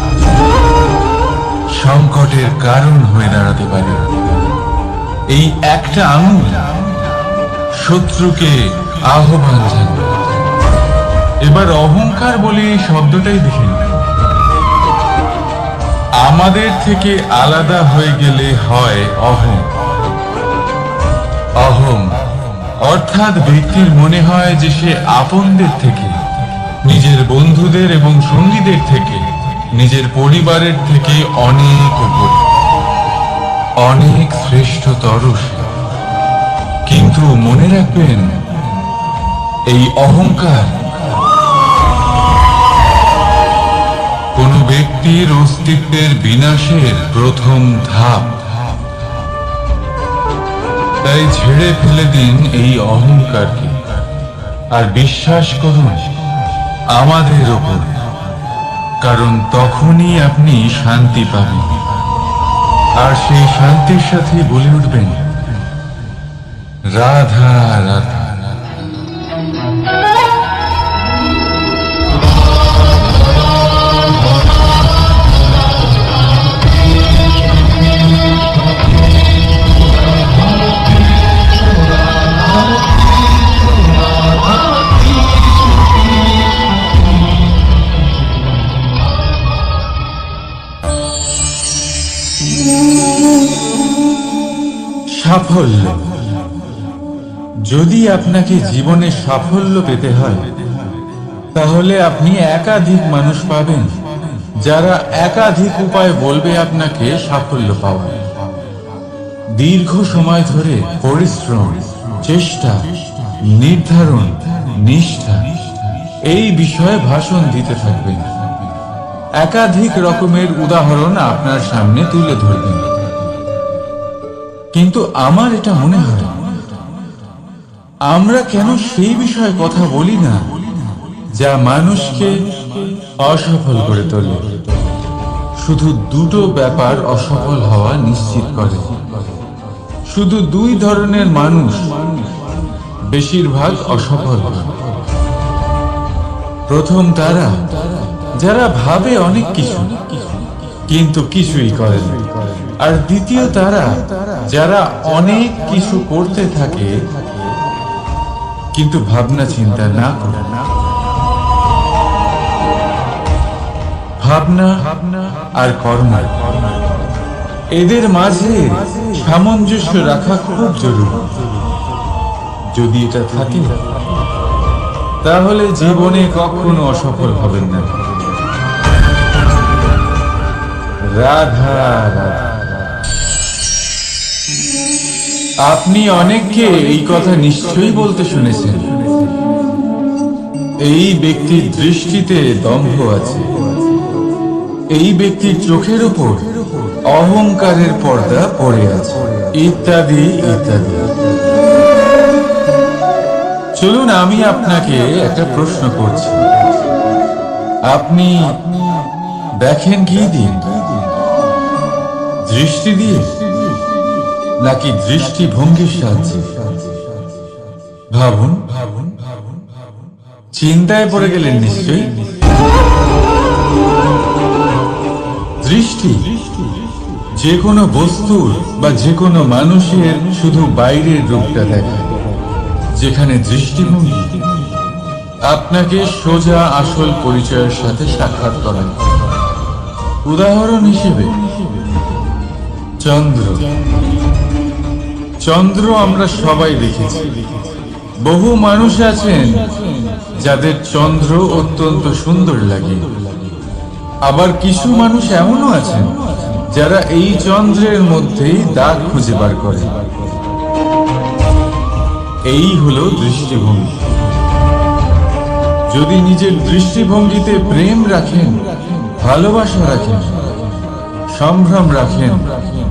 সংকটের কারণ হয়ে দাঁড়াতে পারে। এই একটা আঙ্গুল শত্রুকে আহ্বান জানায়। এবার অহংকার বলে এই শব্দটাই দেখেন। আমাদের থেকে আলাদা হয়ে গেলে হয় অহং। অহং অর্থাৎ ব্যক্তির মনে হয় যে সে আপনদের থেকে, নিজের বন্ধুদের এবং সঙ্গীদের থেকে, নিজের পরিবারের থেকে অনেক উপরে, অনেক শ্রেষ্ঠতর সে। কিন্তু মনে রাখবেন, এই অহংকার কোন ব্যক্তির অস্তিত্বের বিনাশের প্রথম ধাপ। তাই ঝেড়ে ফেলে দিন এই অহংকারকে। আর বিশ্বাস করুন আমাদের ওপর, কারণ তখনই আপনি শান্তি পাবেন। আর সেই শান্তির সাথে বলে উঠবেন, রাধা রাধা। সাফল্য। যদি আপনাকে জীবনে সাফল্য পেতে হয়, তাহলে আপনি একাধিক মানুষ পাবেন যারা একাধিক উপায় বলবে আপনাকে সাফল্য পাওয়া। দীর্ঘ সময় ধরে পরিশ্রম, চেষ্টা, নির্ধারণ, নিষ্ঠা এই বিষয়ে ভাষণ দিতে থাকবেন। একাধিক রকমের উদাহরণ আপনার সামনে তুলে ধরবেন। কিন্তু আমার এটা মনে হয়, আমরা কেন সেই বিষয়ে কথা বলি না যা মানুষকে অসফল করে তোলে? শুধু দুটো ব্যাপার অসফল হওয়া নিশ্চিত করে। শুধু দুই ধরনের মানুষ বেশিরভাগ অসফল হয়। প্রথম তারা যারা ভাবে অনেক কিছু কিন্তু কিছুই করে না। আর দ্বিতীয় তারা যারা অনেক কিছু করতে থাকে কিন্তু ভাবনা চিন্তা না করে। ভাবনা আর কর্ম, এদের মাঝে সামঞ্জস্য রাখা খুব জরুরি। যদি এটা থাকে, তাহলে জীবনে কখনো অসফল হবেন না। রাধা রাধা। আপনি অনেককে এই কথা নিশ্চয়ই বলতে শুনেছেন, এই ব্যক্তির দৃষ্টিতে দম্ভ আছে, এই ব্যক্তির চোখের উপর অহংকারের পর্দা পড়ে আছে, ইত্যাদি ইত্যাদি। চলুন আমি আপনাকে একটা প্রশ্ন করছি, আপনি দেখেন কি দিয়ে? দৃষ্টি দিয়ে নাকি দৃষ্টিভঙ্গির সাহায্যে? ভাবুন। চিন্তায় পড়ে গেলেন নিশ্চয়ই। দৃষ্টি যে কোনো বস্তুর বা যে কোনো মানুষের শুধু বাইরের রূপটা দেখায়, যেখানে দৃষ্টিভঙ্গি আপনাকে সোজা আসল পরিচয়ের সাথে সাক্ষাৎ করায়। উদাহরণ হিসেবে চন্দ্র। চন্দ্র আমরা সবাই দেখেছি। বহু মানুষ আছেন যাদের চন্দ্র অত্যন্ত সুন্দর লাগে। আবার কিছু মানুষ এমনও আছেন যারা এই চন্দ্রের মধ্যেই দাগ খুঁজে বার করে। এই হলো দৃষ্টিভঙ্গি। যদি নিজের দৃষ্টিভঙ্গিতে প্রেম রাখেন, ভালোবাসা রাখেন, সম্ভ্রম রাখেন,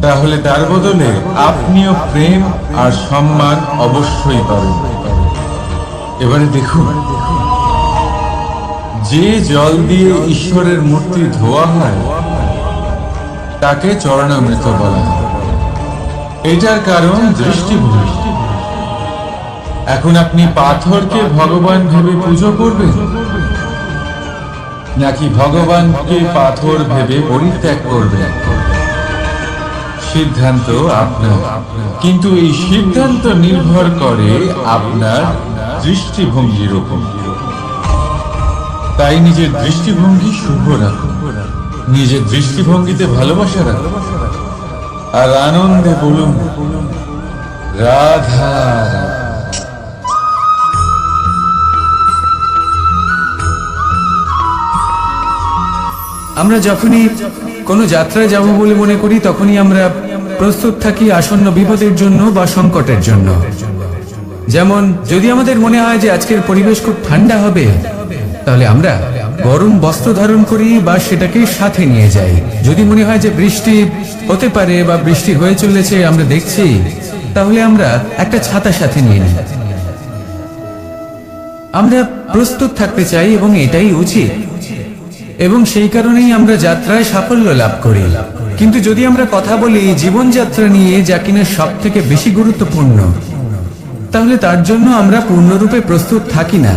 তাহলে তার বদলে আপনিও প্রেম আর সম্মান অবশ্যই পাবেন। এবারে দেখুন, যে জল দিয়ে ঈশ্বরের মূর্তি ধোয়া হয় তাকে চরণামৃত বলা হয়। এটার কারণ দৃষ্টিভঙ্গি। এখন আপনি পাথরকে ভগবান ভেবে পুজো করবেন, নাকি ভগবানকে পাথর ভেবে পরিত্যাগ করবেন? সিদ্ধান্ত আপনার, কিন্তু এই সিদ্ধান্ত নির্ভর করে আপনার দৃষ্টিভঙ্গির উপর। তাই নিজের দৃষ্টিভঙ্গি শুভ রাখুন, নিজের দৃষ্টিভঙ্গিতে ভালোবাসা রাখুন, আর আনন্দে বলুন রাধা। আমরা যখনই কোনো যাত্রায় যাব বলে মনে করি, তখনই আমরা প্রস্তুত থাকি আসন্ন বিপদের জন্য বা সংকটের জন্য। যেমন যদি আমাদের মনে হয় যে আজকের পরিবেশ খুব ঠান্ডা হবে, তাহলে আমরা গরম বস্ত্র ধারণ করি বা সেটাকে সাথে নিয়ে যাই। যদি মনে হয় যে বৃষ্টি হতে পারে বা বৃষ্টি হয়ে চলেছে, আমরা দেখছি, তাহলে আমরা একটা ছাতা সাথে নিয়ে নিই। আমরা প্রস্তুত থাকতে চাই এবং এটাই উচিত, এবং সেই কারণেই আমরা যাত্রায় সাফল্য লাভ করি। কিন্তু যদি আমরা কথা বলি জীবনযাত্রা নিয়ে, যা কিনা সব থেকে বেশি গুরুত্বপূর্ণ, তাহলে তার জন্য আমরা পূর্ণরূপে প্রস্তুত থাকি না।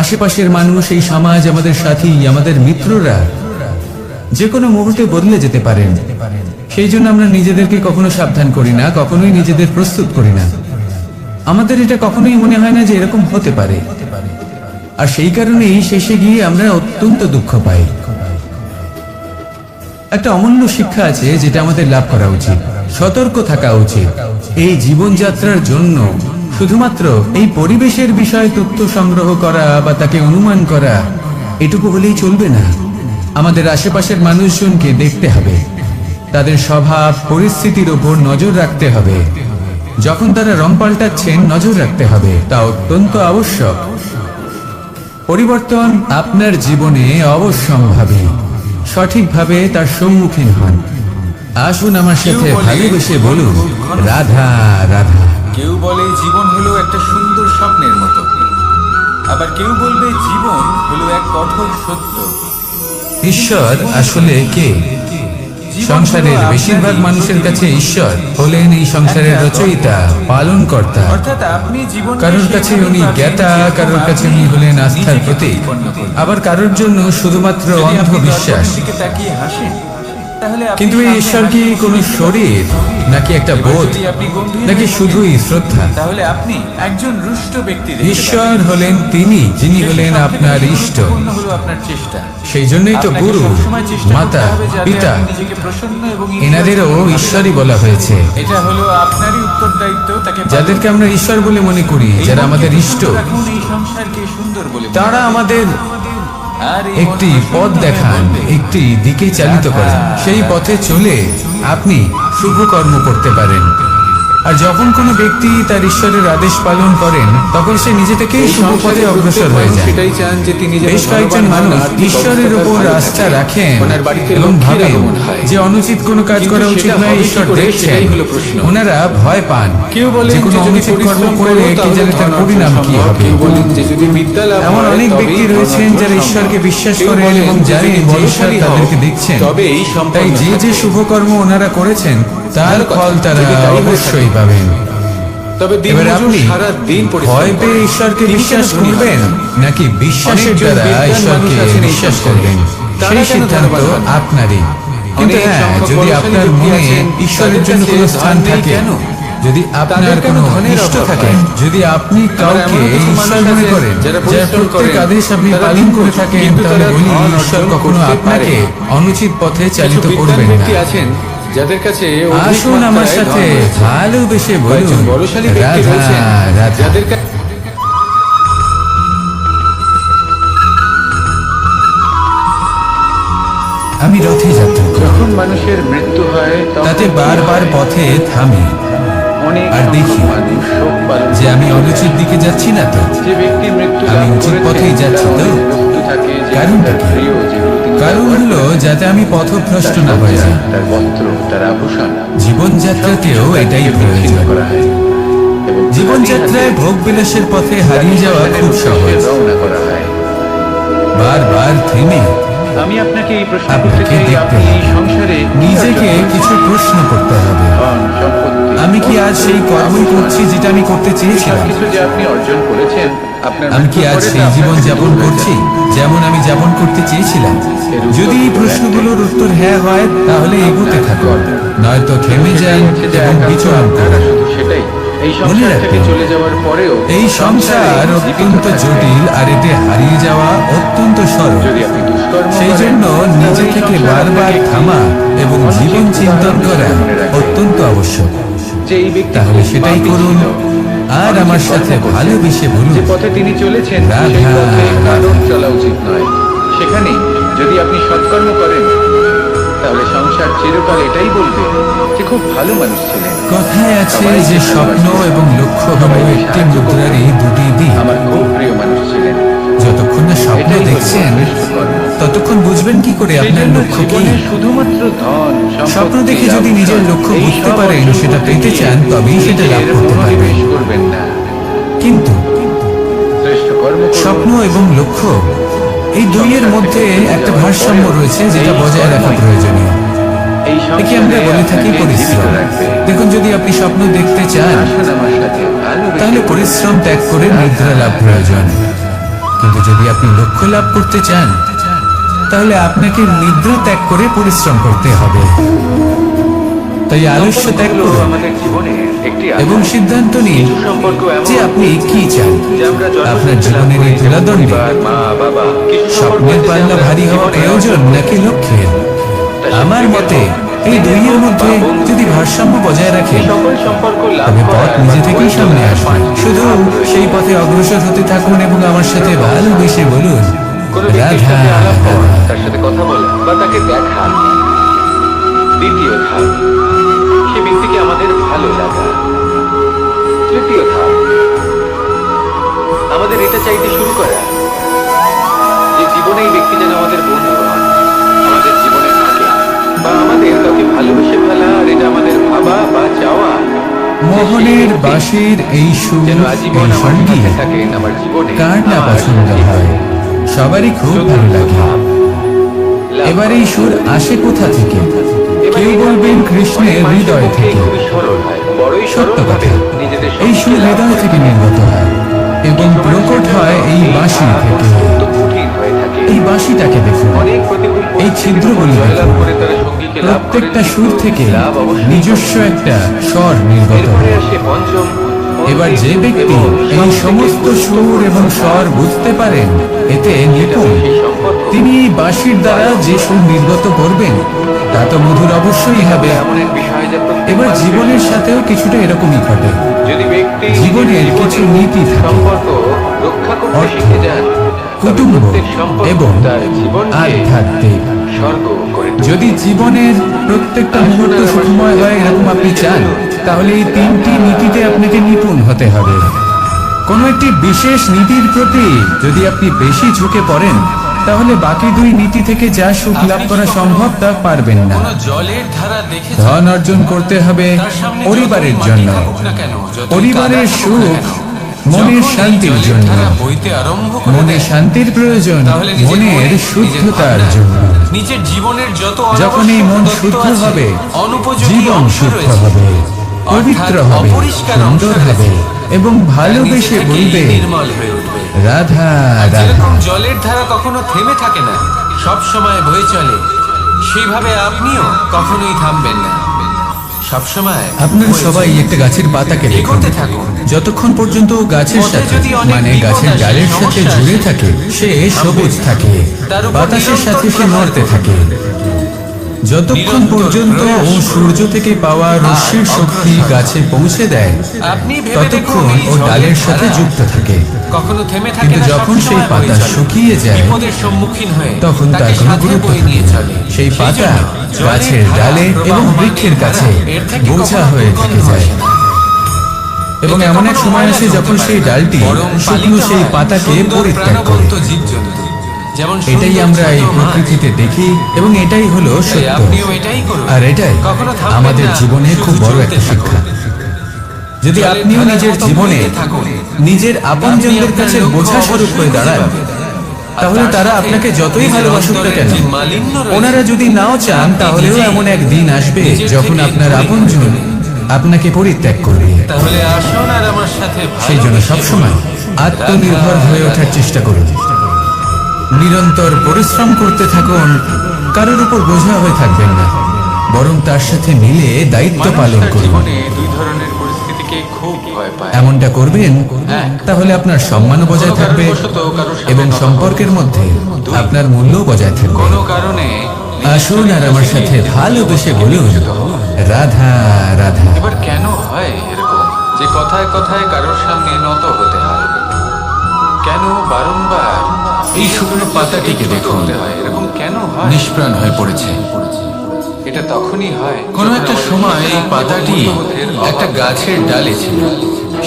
আশেপাশের মানুষ, এই সমাজ, আমাদের সাথী, আমাদের মিত্ররা যে কোনো মুহূর্তে বদলে যেতে পারেন। সেই জন্য আমরা নিজেদেরকে কখনো সাবধান করি না, কখনোই নিজেদের প্রস্তুত করি না। আমাদের এটা কখনোই মনে হয় না যে এরকম হতে পারে, আর সেই কারণেই শেষে গিয়ে আমরা অত্যন্ত দুঃখ পাই। একটা অমূল্য শিক্ষা আছে যেটা আমাদের লাভ করা উচিত, সতর্ক থাকা উচিত। এই জীবনযাত্রার জন্য শুধুমাত্র এই পরিবেশের বিষয়ে তথ্য সংগ্রহ করা বা তাকে অনুমান করা, এটুকু হলেই চলবে না। আমাদের আশেপাশের মানুষজনকে দেখতে হবে, তাদের স্বভাব পরিস্থিতির উপর নজর রাখতে হবে। যখন তারা রং পাল্টাচ্ছেন নজর রাখতে হবে, তা অত্যন্ত আবশ্যক। পরিবর্তন আপনার জীবনে অবশ্যম্ভাবী, সঠিকভাবে তার সম্মুখীন হন। আসুন আমার সাথে ভালোবেসে বলুন, রাধা রাধা। কেউ বলে জীবন হলো একটা সুন্দর স্বপ্নের মতো, আবার কেউ বলবে জীবন হলো এক কঠোর সত্য। ঈশ্বর আসলে কে? সংসারের বেশিরভাগ মানুষের কাছে ঈশ্বর হলেন এই সংসারের রচয়িতা, পালনকর্তা। অর্থাৎ আপনি জীবন কারোর কাছে উনি জ্ঞাতা, কারোর কাছে উনি হলেন আস্থার প্রতীক, আবার কারোর জন্য শুধুমাত্র অন্ধ বিশ্বাস। তাকিয়ে হাসেন, তাহলে কিন্তু এই ঈশ্বর কি কোনো শরীর, নাকি একটা বোধ, নাকি শুধুই শ্রদ্ধা? তাহলে আপনি একজন রুষ্ট ব্যক্তি। ঈশ্বর হলেন তিনি যিনি হলেন আপনার ইষ্ট। হলো আপনার চেষ্টা। সেই জন্যই তো গুরু, মাতা, পিতা, এনাদেরও ঈশ্বরই বলা হয়েছে। এটা হলো আপনারই উত্তরদায়িত্ব তাকে, যাদেরকে আমরা ঈশ্বর বলে মনে করি, যারা আমাদের ইষ্ট, এই সংসারকে সুন্দর বলে তারা আমাদের একটি পথ দেখান, একটি দিকে চালিত করেন। সেই পথে চলে আপনি শুভ কর্ম করতে পারেন। আর যখন কোনো ব্যক্তি তার ঈশ্বরের আদেশ পালন করেন, তখন সে নিজে থেকেই শুভ পথে অগ্রসর হয়ে যায়। সেটাই চান যে তিনি বেশ কয়েকজন মানুষ ঈশ্বরের উপর আস্থা রাখেন এবং ভাবেন যে অনুচিত কোনো কাজ করা উচিত নয়, ঈশ্বর দেখছেন। ওনারা ভয় পান, কেউ বলেন যে কোনো অনুচিত কর্ম করলে কি জানে তার পরিণাম কি হবে। এমন অনেক ব্যক্তি রয়েছেন যারা ঈশ্বরকে বিশ্বাস করেন এবং জানেন যে ঈশ্বর তাদেরকে দেখছেন। তাই যে যে শুভ কর্ম ওনারা করেছেন তার ফল তারা অবশ্যই পাবেন। এবার আপনি ভয় পেয়ে ঈশ্বরকে বিশ্বাস করবেন, নাকি বিশ্বাসের দ্বারা ঈশ্বরকে বিশ্বাস করবেন, সেই সিদ্ধান্ত আপনারই। কিন্তু হ্যাঁ, যদি আপনার মনে ঈশ্বরের জন্য কোনো স্থান থাকে, যদি আপনার কোনো ইষ্ট থাকে, যদি আপনি কাউকে ঈশ্বর মনে করেন, যার প্রত্যেক আদেশ আপনি পালন করে থাকেন, তাহলে বলি ঈশ্বর কখনো আপনাকে অনুচিত পথে চালিত করবেন না। যাদের কাছে আসুন আমার সাথে ভালোবেসে বলুন, রাধা রাধা। আমি রথে যাত্রা করি, যখন মানুষের মৃত্যু হয় তাতে বারবার পথে থামি আর দেখি যে আমি অনুচিত দিকে যাচ্ছি না তো, যে ব্যক্তি মৃত্যু আমি উচিত পথেই যাচ্ছি তো। কারণটা কি? কারণ হলো যাতে আমি পথভ্রষ্ট না হয়ে যাই। তার বস্ত্র, তার আভূষণ, জীবনযাত্রাতেও এটাই প্রয়োজন। জীবনযাত্রায় ভোগ বিলাসের পথে হারিয়ে যাওয়া খুব সহজ। বারবার থেমে আমি আপনাকে এই প্রশ্ন আপনাকে দেখতে হবে, নিজেকে কিছু প্রশ্ন করতে হবে। আমি কি আজ সেই কর্মই করছি যেটা আমি করতে চেয়েছিলাম? কিছু যে আপনি অর্জন করেছেন, আমি কি আজ সেই জীবন যাপন করছি যেমন আমি যাপন করতে চেয়েছিলাম? যদি এই প্রশ্নগুলোর উত্তর হ্যাঁ হয়, তাহলে এগোতে থাকুন, নয়তো থেমে যান এবং বিচরণ করুন। সেটাই মনে রাখবেন, চলে যাওয়ার পরেও এই সংসার অত্যন্ত জটিল, আর এতে হারিয়ে যাওয়া অত্যন্ত সরল। যদি আপনি দুষ্কর্ম সেই জন্য নিজে থেকে বারবার থামা এবং জীবন চিন্তন করা অত্যন্ত আবশ্যক। যে এই ব্যক্তি তাহলে সেটাই করুন, আর আমার সাথে ভালোবেসে বলুন, যে পথে তিনি চলেছেন রাধা সেই পথে কারণ রাধা। চলা উচিত নয়। সেখানে যদি আপনি সৎকর্ম করেন, তাহলে সংসার চিরকাল এটাই বলবে যে খুব ভালো মানুষ ছিলেন। কথায় আছে যে স্বপ্ন এবং লক্ষ্য হলো একটি মুদ্রারই দুটি দিক। আমার খুব প্রিয় মানুষ ছিলেন। যতক্ষণ না স্বপ্ন দেখছেন, ততক্ষণ বুঝবেন কি করে আপনার লক্ষ্য কি। শুধুমাত্র ধন, স্বপ্ন দেখে যদি নিজের লক্ষ্য বুঝতে পারেন, সেটা পেতে চান, তবেই সেটা লাভ করতে পারবেন। করবেন না। কিন্তু শ্রেষ্ঠ স্বপ্ন এবং লক্ষ্য, এই দুইয়ের মধ্যে একটা ভারসাম্য রয়েছে যেটা বজায় রাখা প্রয়োজনীয়। একে আমরা বলে থাকি পরিশ্রম। দেখুন, যদি আপনি স্বপ্ন দেখতে চান তাহলে পরিশ্রম ত্যাগ করে নিদ্রা লাভ প্রয়োজন, কিন্তু যদি আপনি লক্ষ্য লাভ করতে চান তাহলে আপনাকে নিদ্রা ত্যাগ করে পরিশ্রম করতে হবে। তাই আলস্য ত্যাগ করুন এবং সিদ্ধান্ত নিন যে আপনি কি চান। আপনার জীবনের এই তুলাদণ্ডে স্বপ্নের পাল্লা ভারী হওয়া প্রয়োজন নাকি লক্ষ্যের? আমার মতে এই দুইয়ের মধ্যে যদি ভারসাম্য বজায় রাখেন তবে পথ নিজে থেকেই সামনে আসবে। শুধু সেই পথে অগ্রসর হতে থাকুন এবং আমার সাথে ভালোবেসে বলুন, রাধা রাধা। তার সাথে কথা বলা বা তাকে দেখা। দ্বিতীয় ধাপ, সে ব্যক্তিকে আমাদের ভালো লাগা। তৃতীয় ধাপ, আমাদের এটা চাইতে শুরু করা যে জীবনে এই ব্যক্তি যেন আমাদের বন্ধু হন, আমাদের জীবনে থাকে, বা আমাদের কাউকে ভালোবেসে ফেলা। আর এটা আমাদের ভাবা বা চাওয়া মোহনের বাঁশির এই সুর, যেন এই আজীবন আমার সঙ্গীত সাথে থাকেন আমার জীবনে। কার না পছন্দ হয়? সবারই খুব ভালো লাগে। এবার এই সুর আসে কোথা থেকে? কেউ বলবেন কৃষ্ণের হৃদয় থেকে। খুবই সরল হয়, বড়ই সত্য সরল ভাবে কথা, নিজেদের এই সুর হৃদয় থেকে নির্গত হয় এবং প্রকট হয় এই বাঁশি থেকে। কঠিন হয়ে থাকে। এই বাঁশিটাকে দেখুন, অনেক প্রতিকূল এই ছিদ্রগুলি জয়লাভ দেখুন। করে তারা সঙ্গীকে লাভ করেন। প্রত্যেকটা সুর থেকে লাভ অবশ্যই নিজস্ব একটা স্বর নির্গত এরপরে হয়। আসে পঞ্চম। এবার যে ব্যক্তি এই সমস্ত সুর এবং স্বর বুঝতে পারেন, এতে নিপুণ, তিনি এই বাঁশির দ্বারা যে সুর নির্গত করবেন তা তো মধুর অবশ্যই হবে। এমন এক বিষয় যা প্রত্যেক এবার মানুষের জীবনের সাথেও কিছুটা এরকমই ঘটে। যদি ব্যক্তি জীবনের কিছু নীতি থাকে, সম্পর্ক রক্ষা করতে অর্থ, শিখে যান, তবে কুটুম্ব প্রত্যেক সম্পর্ক এবং তার জীবনকে আধ্যাত্মিক। স্বর্গ করে তোলে। যদি জীবনের প্রত্যেকটা মুহূর্ত সুখময় হয় এরকম আপনি চান, তাহলে এই তিনটি নীতিতে আপনাকে নিপুণ হতে হবে। কোনো একটি বিশেষ নীতির প্রতি যদি আপনি বেশি ঝুঁকে পড়েন তাহলে বাকি দুই নীতি থেকে যা সুখ লাভ করা সম্ভব তা পারবেন না। জলের ধারা দেখে ধন অর্জন করতে হবে পরিবারের জন্য, পরিবারের সুখ মনের শান্তির জন্য। বইতে আরম্ভ মনে শান্তির প্রয়োজন মনের শুদ্ধতার জন্য। নিজের জীবনের যত যখন এই মন শুদ্ধ হবে, জীবন শুদ্ধ হবে, পবিত্র হবে, সুন্দর হবে এবং ভালোবেসে বলবে, নির্মল হয়ে উঠবে। রাধা রাধা। যেরকম জলের ধারা কখনো থেমে থাকে না, সব সময় বয়ে চলে, সেইভাবে আপনিও কখনোই থামবেন না, সব সময় আপনারা সবাই একটা গাছের পাতাকে দেখুন, এগোতে থাকুন। যতক্ষণ পর্যন্ত গাছের সাথে মানে গাছের ডালের সাথে জুড়ে থাকে সে সবুজ থাকে, বাতাসের সাথে সে নড়তে থাকে। যতক্ষণ পর্যন্ত ও সূর্য থেকে পাওয়া রশ্মির শক্তি গাছে পৌঁছে দেয় আপনি ভেবে ততক্ষণ দেখুন, ও ডালের সাথে যুক্ত থাকে। কখনো থেমে থাকে কিন্তু না, যখন সবসময় সেই পাতা বয়ে চলে। শুকিয়ে যায়, বিপদের সম্মুখীন হয়ে তখন তার তাকে কোনো সাথে গুরুত্ব বয়ে নিয়ে থাকে না। চলে। সেই পাতা জন্য গাছের জলের ডালে ধারা, এবং প্রবাহ বৃক্ষের মানে কাছে এর থেকে বোঝা কখনো হয়ে দুর্গন্ধ থেকে যায়। আসে না। এবং এতে এমন এক কখনো সময় ময়লা আসে জমতে যখন পারে সেই না। ডালটি বরং শুকনো পালিত সেই হয় পাতাকে সুন্দর পরিত্যাগ করে। প্রাণবন্ত জীবজন্তু, যেমন এটাই সুন্দর আমরা এই ছোট মাছ। প্রকৃতিতে দেখি এবং এটাই হলো তাই সত্য। আপনিও এটাই করুন। আর এটাই কখনো থামবেন আমাদের না, জীবনে খুব শুধু বড় চলতে একটা থাকুন। শিক্ষা। যদি জলের আপনিও ধারার নিজের মতো জীবনে বইতে থাকুন। নিজের আপনজনদের আপনি কাছে আপনার বোঝা লক্ষ্য স্বরূপ হয়ে অবশ্যই দাঁড়ান, খুঁজে পাবেন। তাহলে আর তারা তার আপনাকে সাথে যতই নিজের ভালোবাসুক না অন্তরের কেন, যে মালিন্য রয়েছে, ওনারা যদি নাও চান তাহলেও নিজেই এমন এক দিন আসবে নিজের যখন থেকে আপনার দূরে আপনজন সরে আপনাকে পরিত্যাগ করবে। তাহলে আসুন আর আমার সাথে সেই জন্য ভালোবেসে সবসময় বলুন, আত্মনির্ভর রাধা, হয়ে ওঠার রাধা। চেষ্টা করুন। নিরন্তর পরিশ্রম করতে থাকুন, কারোর উপর বোঝা হয়ে থাকবেন না, বরং তার সাথে মিলে দায়িত্ব পালন মানুষ তার করুন। জীবনে দুই ধরনের পরিস্থিতিকে খুব ভয় পায়। এমনটা করবেন, তাহলে আপনার সম্মানও বজায় কোনো থাকবে কারণবশত কারোর সাথে এবং কথা সম্পর্কের মধ্যে আপনার মূল্যও বজায় থাকবে। কোনো কারণে আসুন আর আমার সাথে ভালোবেসে বলুন, রাধা রাধা। এবার কেন হয় এরকম যে কথায় কথায় কারোর সামনে নত হতে হয়? কেন বারংবার এই শুকনো পাতাটিকে দেখুন, হতে হয়? এরকম কেন হয়? নিষ্প্রাণ হয়ে পড়েছে। এটা তখনই হয় কোনো যখন একটা আমাদের সময় এই শিক্ষা পাতাটি এবং মূল্যবোধের একটা অভাব গাছের থাকে। ডালে ছিল।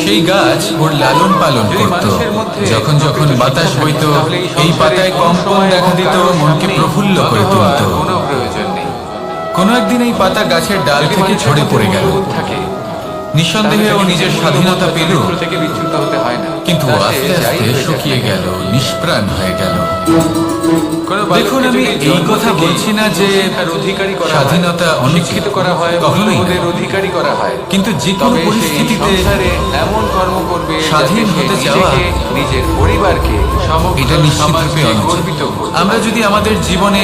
সেই গাছ ওর লালন পালন যদি করত। মানুষের মধ্যে যখন যখন প্রকৃত বাতাস শিক্ষা বইত, থাকে, তাহলে এই সংসারে পাতায় কম কম্পন সময় দেখা এবং দিত, কারোর মনকে সামনে প্রফুল্ল করে নত তুলত। হওয়ার কোনো প্রয়োজন নেই। কোনো একদিন এই পাতা গাছের ডাল যদি থেকে মানুষের ঝরে মধ্যে পড়ে গেল। মূল্যবোধ থাকে, নিঃসন্দেহে ও নিজের স্বাধীনতা পেল থেকে বিচ্যুত হতে হয় না। কিন্তু তা সে আস্তে যাই আস্তে হয়ে শুকিয়ে যাক। গেল, নিষ্প্রাণ হয়ে গেল। কোনো দেখুন, বালককে আমি যদি এই জন্ম কথা থেকেই বলছি না যে তার অধিকারী করা হয়, স্বাধীনতা অনুচিত। শিক্ষিত করা হয়, কখনোই না। মূল্যবোধের অধিকারী করা হয়, কিন্তু যে কোনো তবে সেই পরিস্থিতিতে সংসারে এমন কর্ম করবে স্বাধীন যাতে সে হতে চাওয়া, নিজেকে, নিজের পরিবারকে, সমগ্র এটা নিশ্চিতরূপে সমাজকে অনুচিত। গর্বিত করতে আমরা পারে। যদি আমাদের জীবনে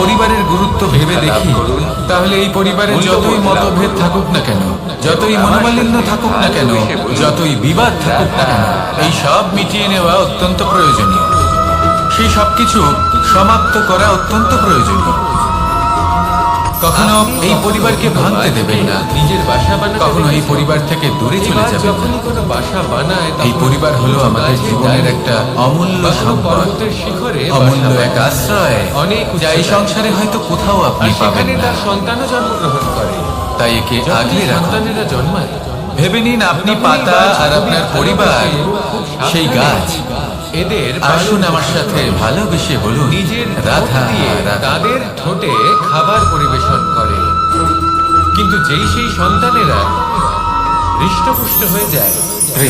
পরিবারের গুরুত্ব ভেবে শিক্ষা লাভ দেখি, করুন, তাহলে এই পরিবারে মূল্যবোধ যতই লাভ মতভেদ করুন, থাকুক না কেন, যতই এবং মনোমালিন্য আমার থাকুক না সাথে কেন, ভালোবেসে বলুন, যতই বিবাদ থাকুক না কেন, এই সব মিটিয়ে নেওয়া অত্যন্ত প্রয়োজনীয়। সেই সবকিছু সমাপ্ত করা অত্যন্ত প্রয়োজনীয়। কখনো এই পরিবারকে ভাঙতে দেবেন না, নিজের বাসা বানাতে কখনো এই দেখেছো? পরিবার থেকে দূরে চলে এবার যাবেন না। যখনই কোনো বাসা বানায়, এই তখন পরিবার হলো কোনো আমাদের গাছের জীবনের ডালে একটা অমূল্য বা কোনো সম্পদ, পর্বতের শিখরে অমূল্য বাসা এক বানায়। আশ্রয়, অনেক যা এই উচ্চতায়। সংসারে হয়তো কোথাও আপনি আর পাবেন সেখানে না। তার সন্তানও জন্মগ্রহণ করে। তাই একে যখন আগলে রাখুন। সন্তানেরা জন্মায়, ভেবে নিন আপনি পাতা আর আপনার পরিবার সেই গাছ। এদের আসুন আমার সাথে ভালোবেসে বলুন, নিজের রাধা ঠোঁট দিয়ে রাধা। তাদের ঠোঁটে খাবার পরিবেশন করে। কিন্তু যেই সেই সন্তানেরা হৃষ্টপুষ্ট হয়ে যায়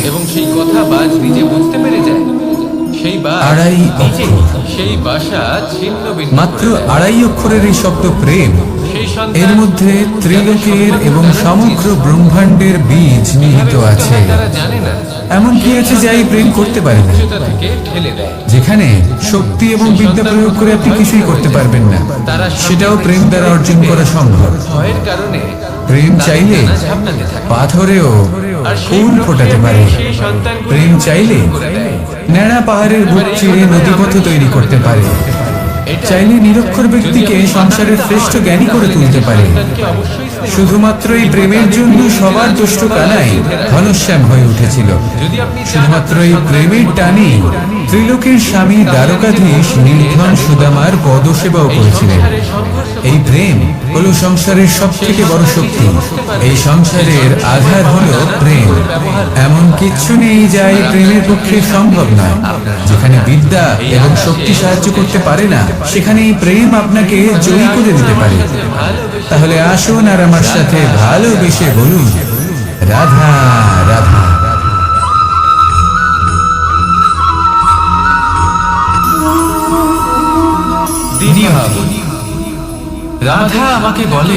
এবং সেই কথা বাজ নিজে বুঝতে পেরে যায়, সেই বাজ আড়াই নিজে অক্ষর। সেই বাসা ছিন্ন ভিন্ন মাত্র করে দেয়। আড়াই অক্ষরের এই শব্দ প্রেম, সেই সন্তান এর মধ্যে ত্রিলোকের এবং সমগ্র ব্রহ্মাণ্ডের বীজ নিহিত আছে। তারা জানে না, এমন কি আছে যা এই প্রেম করতে পারে না? উচ্চতা থেকে ঠেলে দেয়। যেখানে শক্তি এবং বিদ্যা প্রয়োগ করে আপনি কিছুই করতে পারবেন না, সেটাও প্রেম দ্বারা অর্জন করা সম্ভব। ভয়ের কারণে প্রেম চাইলে তারা ঝাপটাতে থাকে। পাথরেও আর সেই ফুল ফোটাতে পারে। সেই সন্তানগুলো প্রেম চাইলে করে দেয়। ন্যাড়া পাহাড়ের বুক চিরে নদীপথ তৈরি করতে পারে। চাইলে নিরক্ষর ব্যক্তিকে সংসারের শ্রেষ্ঠ জ্ঞানী করে তুলতে পারে। সন্তানকে অবশ্যই স্নেহ শুধুমাত্র এই প্রেমের জন্য সবার দুষ্ট কানাই ঘনশ্যাম হয়ে উঠেছিল। যদি আপনি চান শুধুমাত্র এই প্রেমের টানে ত্রিলোকের স্বামী দ্বারকাধীশ নীলধন সুদামার পদসেবাও করেছিলেন। এই প্রেম হলো সংসারের সব থেকে বড় শক্তি। এই সংসারের আধার হলো প্রেম। এমন কিচ্ছু নেই যা এই প্রেমের পক্ষে সম্ভব নয়। যেখানে বিদ্যা এবং শক্তি সাহায্য করতে পারে না, সেখানে এই প্রেম আপনাকে জয়ী করে দিতে পারে। তাহলে আসুন আর আমার সাথে ভালোবেসে বলুন, রাধা রাধা। রাধা আমাকে বলে,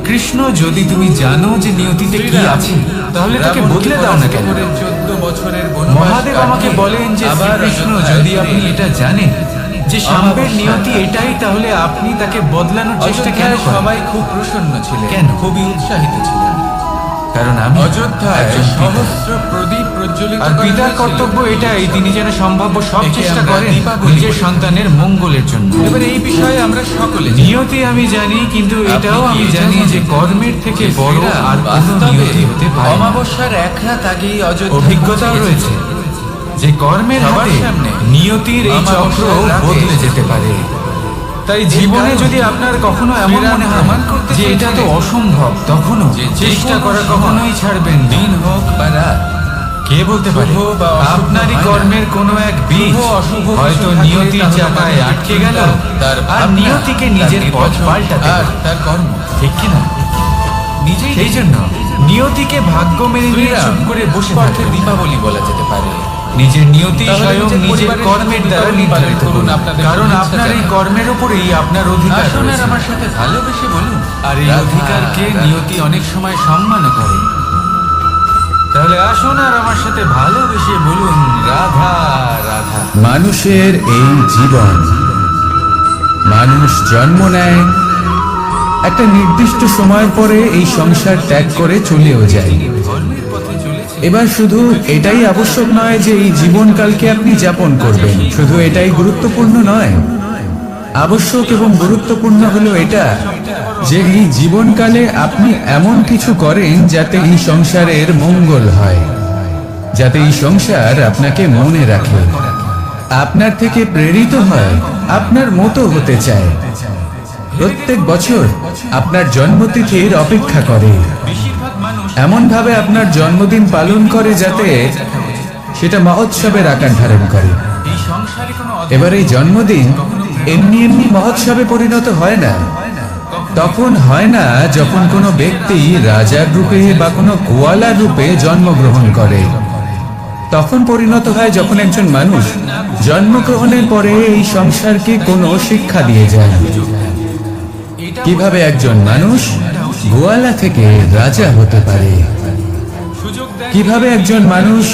কৃষ্ণ, যদি তুমি জানো যে নিয়তিতে কি আছে, তাহলে তাকে বদলে দাও না কেন? 14 বছরের মহাদেব আমাকে বলেন যে কৃষ্ণ, যদি আপনি এটা জানেন যে সাম্বের নিয়তি এটাই, তাহলে আপনি তাকে বদলানোর চেষ্টা কেন করেন? সবাই খুব প্রসন্ন ছিলেন, কেন? খুবই উৎসাহিত ছিলেন। কারণ আমি অযোধ্যায় একজন পিতা। সহস্র প্রদীপ প্রজ্বলিত আর করা পিতার হয়েছিল। কর্তব্য এটাই, তিনি যেন সম্ভাব্য সব একে চেষ্টা আমরা করেন দীপাবলি নিজের বলি। সন্তানের মঙ্গলের জন্য। এবার এই বিষয়ে আমরা সকলে জানি। নিয়তি আমি জানি, কিন্তু এটাও আপনি কি আমি জানি জানেন যে কর্মের থেকে যে বড় শ্রীরাম আর কোনো বাস্তবে নিয়তি হতে পারে না। অমাবস্যার এক রাত আগেই অযোধ্যা অভিজ্ঞতাও পৌঁছে রয়েছে গেছিলেন। যে কর্মের সবার হাতে সামনে নিয়তির এই চক্র অমাবস্যার রাতে বদলে যেতে পারে। তাই জীবনে যদি আপনার কখনো এমন শ্রীরাম মনে হয় প্রমাণ করতে যে এটা তো চেয়েছিলেন অসম্ভব, তখনও যে চেষ্টা যেকোনো করা সময়, কখনোই ছাড়বেন না। দিন হোক বা রাত, কে বলতে পারে শুভ বা অশুভ আপনারই হয় না। কর্মের কোনো এক বীজ শুভ অশুভ হয়তো কিছু থাকলে নিয়তির তাহলে চাকায় তার আটকে গেল, তার আর ভাবনা, নিয়তিকে তার নিজের পথ নির্বাচন পাল্টাতে আর হবে। তার কর্ম ঠিক কিনা? নিজেই সেই জন্য নিয়তিকে ভাগ্য মেনে নিয়ে শ্রীরাম চুপ করে বসে পথে থাকতে দীপাবলি বলা যেতে পারে। নিজের নিয়তি তাহলে স্বয়ং নিজের নিজের পরিবারের কর্মের সাথে দ্বারা দীপাবলি নির্ধারিত পালন করুন, করুন, আপনাদের কারণ শুভেচ্ছা আপনার এই জানাই। কর্মের উপরেই আপনার অধিকার আসুন আর রয়েছে। আমার সাথে ভালোবেসে বলুন, আর এই রাধা, অধিকারকে রাধা। নিয়তি অনেক সময় সম্মান করে। তাহলে আসুন আর আমার সাথে ভালোবেসে বলুন, রাধা রাধা। মানুষের এই জীবন, মানুষ জন্ম নেয়, একটা নির্দিষ্ট সময় পরে এই সংসার ত্যাগ করে চলেও যায়। ধর্মের পথে চলেছে। এবার শুধু এটাই আবশ্যক নয় যে এই জীবনকালকে আপনি যাপন করবেন, শুধু এটাই গুরুত্বপূর্ণ নয়। আবশ্যক এবং গুরুত্বপূর্ণ হলো এটা যে এই জীবনকালে আপনি এমন কিছু করেন যাতে এই সংসারের মঙ্গল হয়, যাতে এই সংসার আপনাকে মনে রাখে, আপনার থেকে প্রেরিত হয়, আপনার মতো হতে চায়, প্রত্যেক বছর আপনার জন্মতিথির অপেক্ষা করে, বেশিরভাগ মানুষ এমন ভাবে আপনার জন্মদিন পালন করে যাতে সেটা মহোৎসবের আকার ধারণ করে। এই সংসারে কোনো এবার এই জন্মদিন এমনি এমনি মহোৎসবে পরিণত হয় না। তখন হয় না যখন কোনো ব্যক্তি রাজার রূপে বা কোনো গোয়ালার রূপে জন্মগ্রহণ করে। তখন পরিণত হয় যখন একজন মানুষ জন্মগ্রহণের পরে এই সংসারকে কোনো শিক্ষা দিয়ে যায়। কিভাবে একজন মানুষ গোয়ালা থেকে রাজা হতে পারে, কিভাবে একজন মানুষ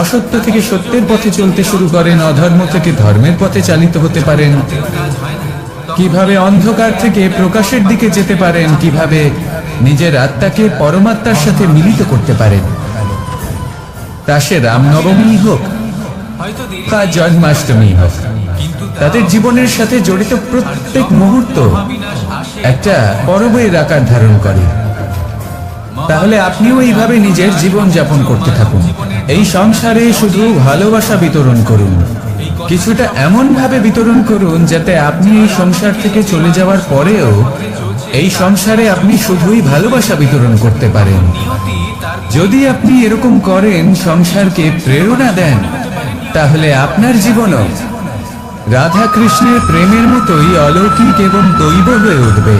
অসত্য থেকে সত্যের পথে চলতে শুরু করেন, অধর্ম থেকে ধর্মের পথে চালিত হতে পারেন, কিভাবে অন্ধকার থেকে প্রকাশের দিকে যেতে পারেন, কিভাবে নিজের আত্মাকে পরমাত্মার সাথে মিলিত করতে পারেন। তা সে রামনবমী হোক বা জন্মাষ্টমী হোক, তাদের জীবনের সাথে জড়িত প্রত্যেক মুহূর্ত একটা পরবের আকার ধারণ করে। তাহলে আপনিও এইভাবে নিজের জীবন যাপন করতে থাকুন। এই সংসারে শুধু ভালোবাসা বিতরণ করুন, কিছুটা এমন ভাবে বিতরণ করুন যাতে আপনি এই সংসার থেকে চলে যাওয়ার পরেও এই সংসারে আপনি শুধুই ভালোবাসা বিতরণ করতে পারেন। যদি আপনি এরকম করেন, সংসারকে প্রেরণা দেন, তাহলে আপনার জীবনও রাধা কৃষ্ণের প্রেমের মতোই অলৌকিক এবং দৈব হয়ে উঠবে।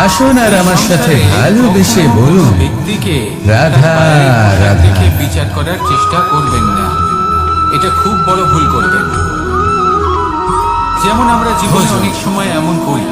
আসুন আর আমার সাথে ভালোবেসে বলুন, ব্যক্তিকে রাধা রাধা। বিচার করার চেষ্টা করবেন না, এটা খুব বড় ভুল করবেন। যেমন আমরা জীবনে অনেক সময় এমন করি,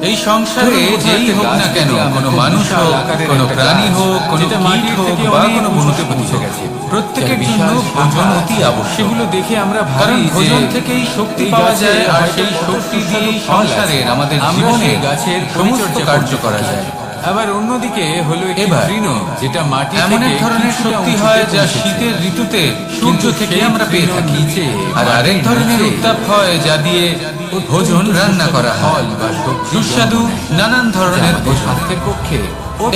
এই সংসারে যেই হোক না কেন, কোনো মানুষ হোক, কোনো প্রাণী হোক, কোনো কীট হোক বা কোনো বনতে পৌঁছে গেছে, প্রত্যেকের জন্য ভোজন অতি আবশ্যক। সেগুলো দেখে আমরা ভাবি ভোজন থেকেই শক্তি পাওয়া যায়, আর সেই শক্তি দিয়ে সংসারের আমাদের জীবনে গাছের সমস্ত কার্য করা যায়। আবার অন্যদিকে হলো একটি তৃণ, যেটা মাটি এমন এক ধরনের শক্তি হয় যা শীতের ঋতুতে সূর্য থেকে আমরা পেয়ে থাকি, আর আরেক ধরনের উত্তাপ হয় যা দিয়ে ভোজন রান্না করা হয় বা সুস্বাদু নানান ধরনের স্বাস্থ্যের পক্ষে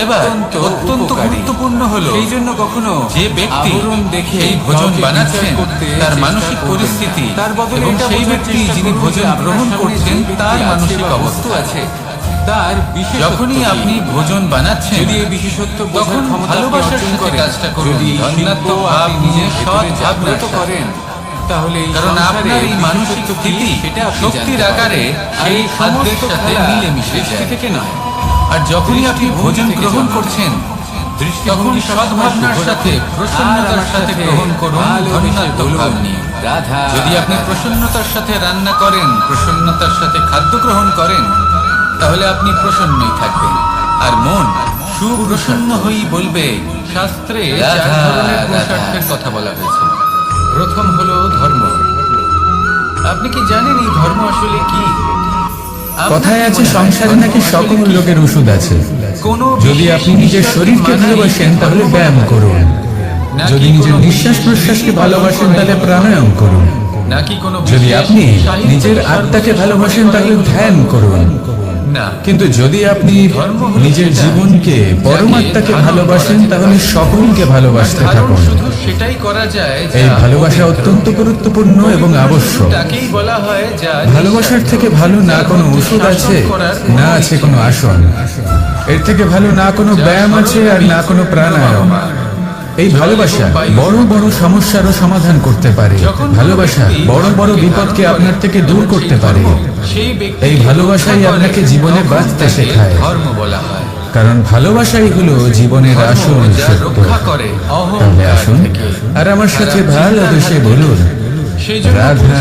এবার অত্যন্ত গুরুত্বপূর্ণ হলো সেই জন্য কখনো যে ব্যক্তি দেখে এই ভোজন বানাচ্ছেন তার মানসিক পরিস্থিতি, তার বদলে সেই ব্যক্তি যিনি ভোজন গ্রহণ করছেন তার মানসিক অবস্থা আছে। যখনই আপনি ভোজন বানাচ্ছেন, যদি এই বিশেষত্ব তখন ভালোবাসার সাথে কাজটা করুন, ধন্যাত্মক ভাব নিয়ে সৎ জাগ্রত করেন, তাহলে কারণ আপনার এই মানসিক স্থিতি শক্তির আকারে এই খাদ্যের সাথে মিলে মিশে যায় থেকে নয়। আর যখনই আপনি ভোজন গ্রহণ করছেন, তখন সদ্ভাবনার সাথে প্রসন্নতার সাথে গ্রহণ করুন, ধন্যাত্মক ভাব নিয়ে। যদি আপনি প্রসন্নতার সাথে রান্না করেন, প্রসন্নতার সাথে খাদ্য গ্রহণ করেন, তাহলে আপনি প্রসন্নই থাকবেন, আর মন সুপ্রসন্ন হয়েই বলবে। শাস্ত্রে চার ধরনের পুরুষার্থের কথা বলা হয়েছে। প্রথম হলো ধর্ম। আপনি কি জানেন এই ধর্ম আসলে কি? কথায় আছে সংসারে নাকি সকল লোকের ওষুধ আছে। যদি আপনি নিজের শরীরকে ভালোবাসেন তাহলে ব্যায়াম করুন, যদি নিজের নিঃশ্বাস প্রশ্বাসকে ভালোবাসেন তাহলে প্রাণায়াম করুন, যদি আপনি নিজের আত্মাকে ভালোবাসেন তাহলে ধ্যান করুন। কিন্তু যদি আপনি নিজের জীবনকে পরমাত্মাকে ভালোবাসেন তাহলে সকলকে ভালোবাসতে থাকুন। সেটাই করা যায়। এই ভালোবাসা অত্যন্ত গুরুত্বপূর্ণ এবং আবশ্যক। ভালোবাসার থেকে ভালো না কোনো ওষুধ আছে, না আছে কোনো আসন। এর থেকে ভালো না কোনো ব্যায়াম আছে, আর না কোনো প্রাণায়াম। এই ভালোবাসা বড় বড় সমস্যারও সমাধান করতে পারে। ভালোবাসা বড় বড় বিপদকে আপনার থেকে দূর করতে পারে। এই ভালোবাসাই আপনাকে জীবনে বাঁচতে শেখায়, ধর্ম বলা হয়। কারণ ভালোবাসাই হলো জীবনের আসল সত্য। তাহলে আসুন আর আমার সাথে ভালোবেসে বলুন, সেই জন্য রাধা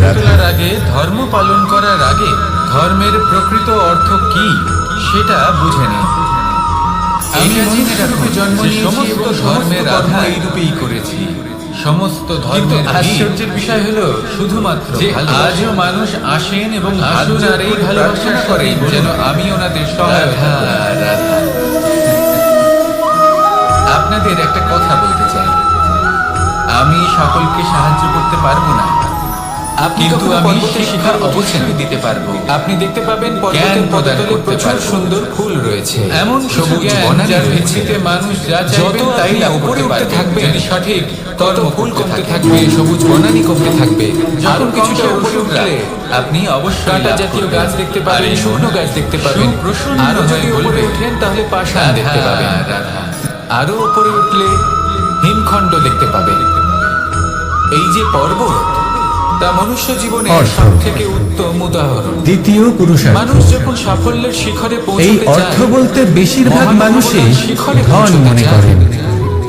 রাধা। আগে ধর্ম পালন করার আগে ধর্মের প্রকৃত অর্থ কি সেটা বুঝে নিন। আমি মনুষ্যরূপে জন্ম নিয়েছি, সমস্ত ধর্মের আরাধনা এইরূপেই করেছি। সমস্ত ধর্মের আশ্চর্যের বিষয় হলো শুধুমাত্র যে আজও মানুষ আসেন এবং আসুন আর এই ভালোবাসা করেন যেন আমি ওনাদের সহায়তা করি। আপনাদের একটা কথা বলতে চাই, আমি সকলকে সাহায্য করতে পারবো না, কিন্তু আমি শিক্ষা অবশ্যই দিতে পারবো। আপনি দেখতে পাবেন জ্ঞান প্রদান করতে প্রচুর সুন্দর ফুল রয়েছে, এমন সবুজ বনানীর ভিত্তিতে মানুষ যা চাইবেন তাই উপরে উঠতে থাকবে। যদি সঠিক কর্ম ফুল কমতে থাকবে, সবুজ বনানী কমতে থাকবে। যখন কিছুটা উপরে উঠলে আপনি অবশ্যই জাতীয় গাছ দেখতে পাবেন, শুকনো গাছ দেখতে পাবেন। আরো যদি উপরে ওঠেন তাহলে পাষাণ দেখতে পাবেন, আরো উপরে উঠলে হিমখণ্ড দেখতে পাবেন। এই যে পর্বত, তা মনুষ্য জীবনের সবথেকে উত্তম উদাহরণ। দ্বিতীয় পুরুষার্থ। মানুষ যখন সাফল্যের শিখরে এই পৌঁছতে অর্থ চায়, বলতে বেশিরভাগ মানুষই ধন মনে করেন,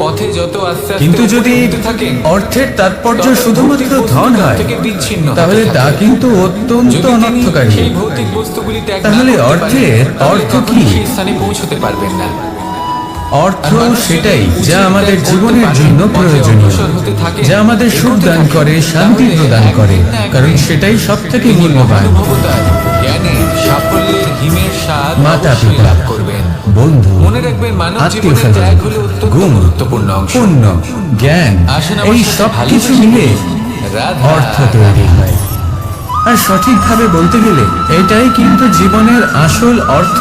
পথে যত আস্তে আস্তে কিন্তু উপরে যদি উঠতে থাকেন, অর্থের তাৎপর্য তত শুধুমাত্র ভৌতিক ধন বস্তুর হয় থেকে বিচ্ছিন্ন হতে তাহলে তা থাকে। কিন্তু অত্যন্ত যদি তিনি অনর্থকারী। সেই ভৌতিক বস্তুগুলি ত্যাগ না তাহলে করতে পারেন, অর্থের তাহলে অর্থ কখনোই কি? সেই স্থানে পৌঁছতে পারবেন না। অর্থ আর মানুষ সেটাই যদি যা উচিত আমাদের ত্যাগ করতে জীবনের পারে, জন্য পথে প্রয়োজনীয়, অগ্রসর হতে থাকে, যা আমাদের সুখ এগোতে দান থাকে, করে, শান্তি তাহলে প্রদান করে, একদিন না একদিন কারণ সেটাই সব থেকে তিনি মূল্যবান। মহানুভবতার, জ্ঞানের, সাফল্যের হিমের স্বাদ মাতা অবশ্যই পিতা, লাভ করবেন। বন্ধু, মনে রাখবেন, মানব আত্মীয় জীবনের স্বজন, ত্যাগ হলো অত্যন্ত গুণ, গুরুত্বপূর্ণ অংশ। পুণ্য, জ্ঞান, আসুন আমার এই সাথে সব কিছু ভালোবেসে মিলে বলুন, রাধা অর্থ তৈরি হয়। আর সঠিকভাবে বলতে গেলে এটাই কিন্তু জীবনের আসল অর্থ।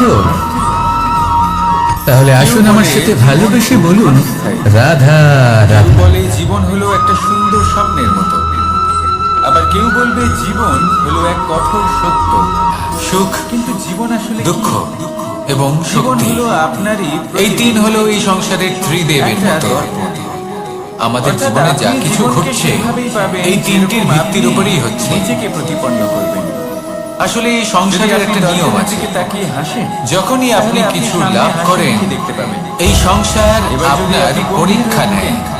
তাহলে আসুন আমার সাথে ভালোবেসে বলুন, রাধা রাধা। বলে জীবন হলো একটা সুন্দর স্বপ্নের মতো, আবার কেউ বলবে জীবন হলো এক কঠোর সত্য। সুখ, কিন্তু জীবন আসলে দুঃখ এবং জীবন শক্তি, হলো আপনারই এই তিন হলো এই সংসারের ত্রিদেবের একটা মতো। দর্পণ। আমাদের অর্থাৎ জীবনে যা আপনি কিছু জীবনকে ঘটছে সেভাবেই পাবেন এই তিনটির যেরকম ভিত্তির আপনি উপরেই হচ্ছে। নিজেকে প্রতিপন্ন করবেন। আসলে এই যদি সংসারের আপনি একটা নিয়ম দর্পণের আছে, দিকে তাকিয়ে হাসেন, যখনই আপনি তাহলে কিছু সামনে লাভ হাসি করেন, মুখে দেখতে পাবেন। এই সংসার এবার যদি আপনার আপনি পরীক্ষা গভীরভাবে নেয়। দেখেন,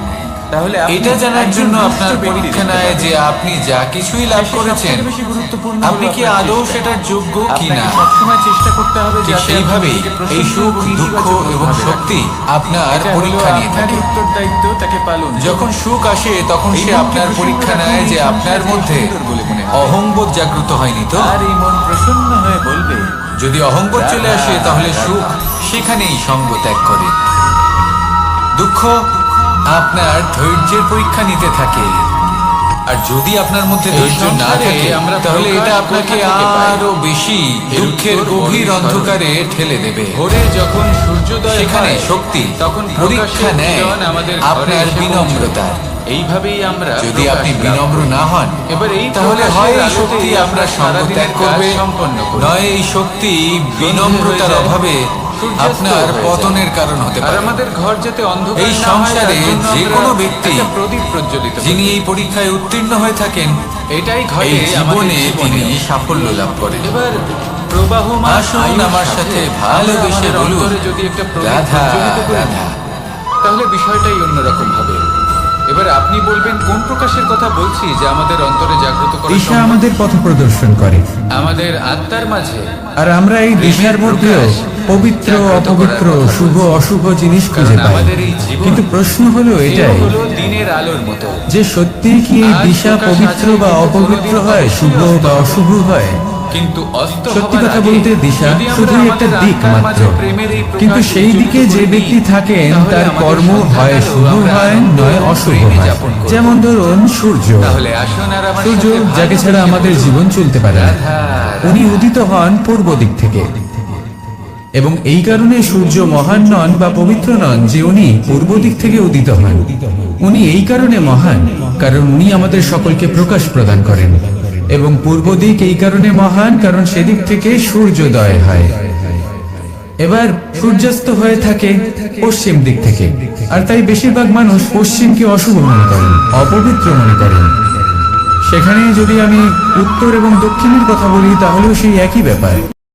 তাহলে আপনি এটা জানার একজন জন্য দুষ্ট আপনার ব্যক্তি পরীক্ষা দেখতে নেয় পাবেন। যে আপনি যা কিছুই লাভ শেষে করেছেন, সবথেকে বেশি গুরুত্বপূর্ণ আপনি হলো কি আপনার আদৌ চেষ্টা। সেটার যোগ্য কিনা। আপনাকে সবসময় চেষ্টা করতে হবে ঠিক যাতে আপনি সেইভাবেই নিজেকে প্রসন্ন এই সুখ, এবং দুঃখ ইতিবাচক এবং ভাবে শক্তি রাখেন। আপনার এটা হলো পরীক্ষা নিয়ে আপনারই থাকে। উত্তরদায়িত্ব তাকে পালন করুন। যখন সুখ আসে তখন এই সে মনকে আপনার প্রসন্ন পরীক্ষা রাখুন, নেয় এই যে আপনার সংসারকে মধ্যে সুন্দর বলে মনে হবে। অহংবোধ জাগ্রত হয়নি তো। আর এই মন প্রসন্ন হয়ে বলবে, যদি অহংবোধ চলে আসে তাহলে সুখ সেখানেই সঙ্গ ত্যাগ করে। দুঃখ আপনার ধৈর্যের পরীক্ষা নিতে থাকে, আর যদি আপনার মধ্যে ধৈর্য না থাকে তাহলে এটা আপনাকে আরো বেশি দুঃখের গভীর অন্ধকারে ঠেলে দেবে। ভোরে যখন সূর্যোদয় সেখানে হয়, শক্তি তখন পরীক্ষা পরীক্ষা নেয় আমাদের আপনার বিনম্রতার। এইভাবেই আমরা যদি আপনি প্রকাশ লাভ বিনম্র করি। না হন, এবার এই তাহলে প্রকাশের হয় এই আলোতেই শক্তি আমরা আপনার সঙ্গ সারাদিনের ত্যাগ কাজ করবে, সম্পন্ন করি। নয় এই শক্তি বিনম্রতার হয়ে যায়, অভাবে সূর্যাস্ত আপনার হয়ে যায়। পতনের কারণ হতে আর পারে। আমাদের ঘর যাতে অন্ধকার এই না হয়, সংসারে তার জন্য যে আমরা কোনো ব্যক্তি একটা প্রদীপ প্রজ্বলিত করি। যিনি এই পরীক্ষায় উত্তীর্ণ হয়ে থাকেন, এটাই এই ঘটে জীবনে আমাদের তিনি জীবনে। সাফল্য লাভ করেন। এবার প্রবাহমান আসুন আয়ুর আমার সাথে ভালোবেসে আমরা বলুন, অন্তরে যদি একটা প্রদীপ রাধা প্রজ্বলিত করি, রাধা। তাহলে বিষয়টাই অন্যরকম হবে। এবার আপনি বলবেন কোন প্রকাশের কথা বলছি যা আমাদের অন্তরে জাগ্রত করা ঈশা সম্ভব? আমাদের পথ প্রদর্শন করে, আমাদের আত্মার মাঝে আর আমরা এই দিশার মধ্যেও পবিত্র অপবিত্র, শুভ অশুভ জিনিস খুঁজে কারণ পাই। আমাদের এই জীবন কিন্তু প্রশ্ন হলো এও এটাই হলো দিনের আলোর মতো। যে সত্যি কি এই আজ দিশা প্রকাশ পবিত্র আছে, বা কিন্তু অপবিত্র কোনোদিন হয়, শুভ অবশ্যই বা অশুভ হয়? কিন্তু অস্ত সত্যি হবার কথা আগে বলতে দিশা যদি আমরা শুধুই একটা আমাদের দিক আত্মার মাত্র, মাঝে প্রেমের এই প্রকাশ কিন্তু সেই দিকে উজ্জ্বলিত যে করে ব্যক্তি দিই, থাকেন তাহলে তার আমাদের কর্ম হয় সন্তানদেরও শুভ আমরা হয়, আনন্দ নয় এবং অশুভ প্রেমে হয়। যাপন করব। যেমন ধরুন সূর্য। তাহলে আসুন আর আমার সূর্য সাথে যাকে ছাড়া ভালোবেসে আমাদের বলুন, জীবন চলতে পারে না। রাধা, উনি উদিত হন পূর্ব দিক থেকে, এবং এই কারণে সূর্য মহান নন বা পবিত্র নন যে উনি পূর্ব দিক থেকে উদিত হন। উনি এই কারণে মহান কারণ উনি আমাদের সকলকে প্রকাশ প্রদান করেন, এবং পূর্ব দিক এই কারণে মহান কারণ সেদিক থেকে সূর্যোদয় হয়। এবার সূর্যাস্ত হয়ে থাকে পশ্চিম দিক থেকে, আর তাই বেশিরভাগ মানুষ পশ্চিমকে অশুভ মনে করেন, অপবিত্র মনে করেন। সেখানে যদি আমি উত্তর এবং দক্ষিণের কথা বলি তাহলেও সেই একই ব্যাপার।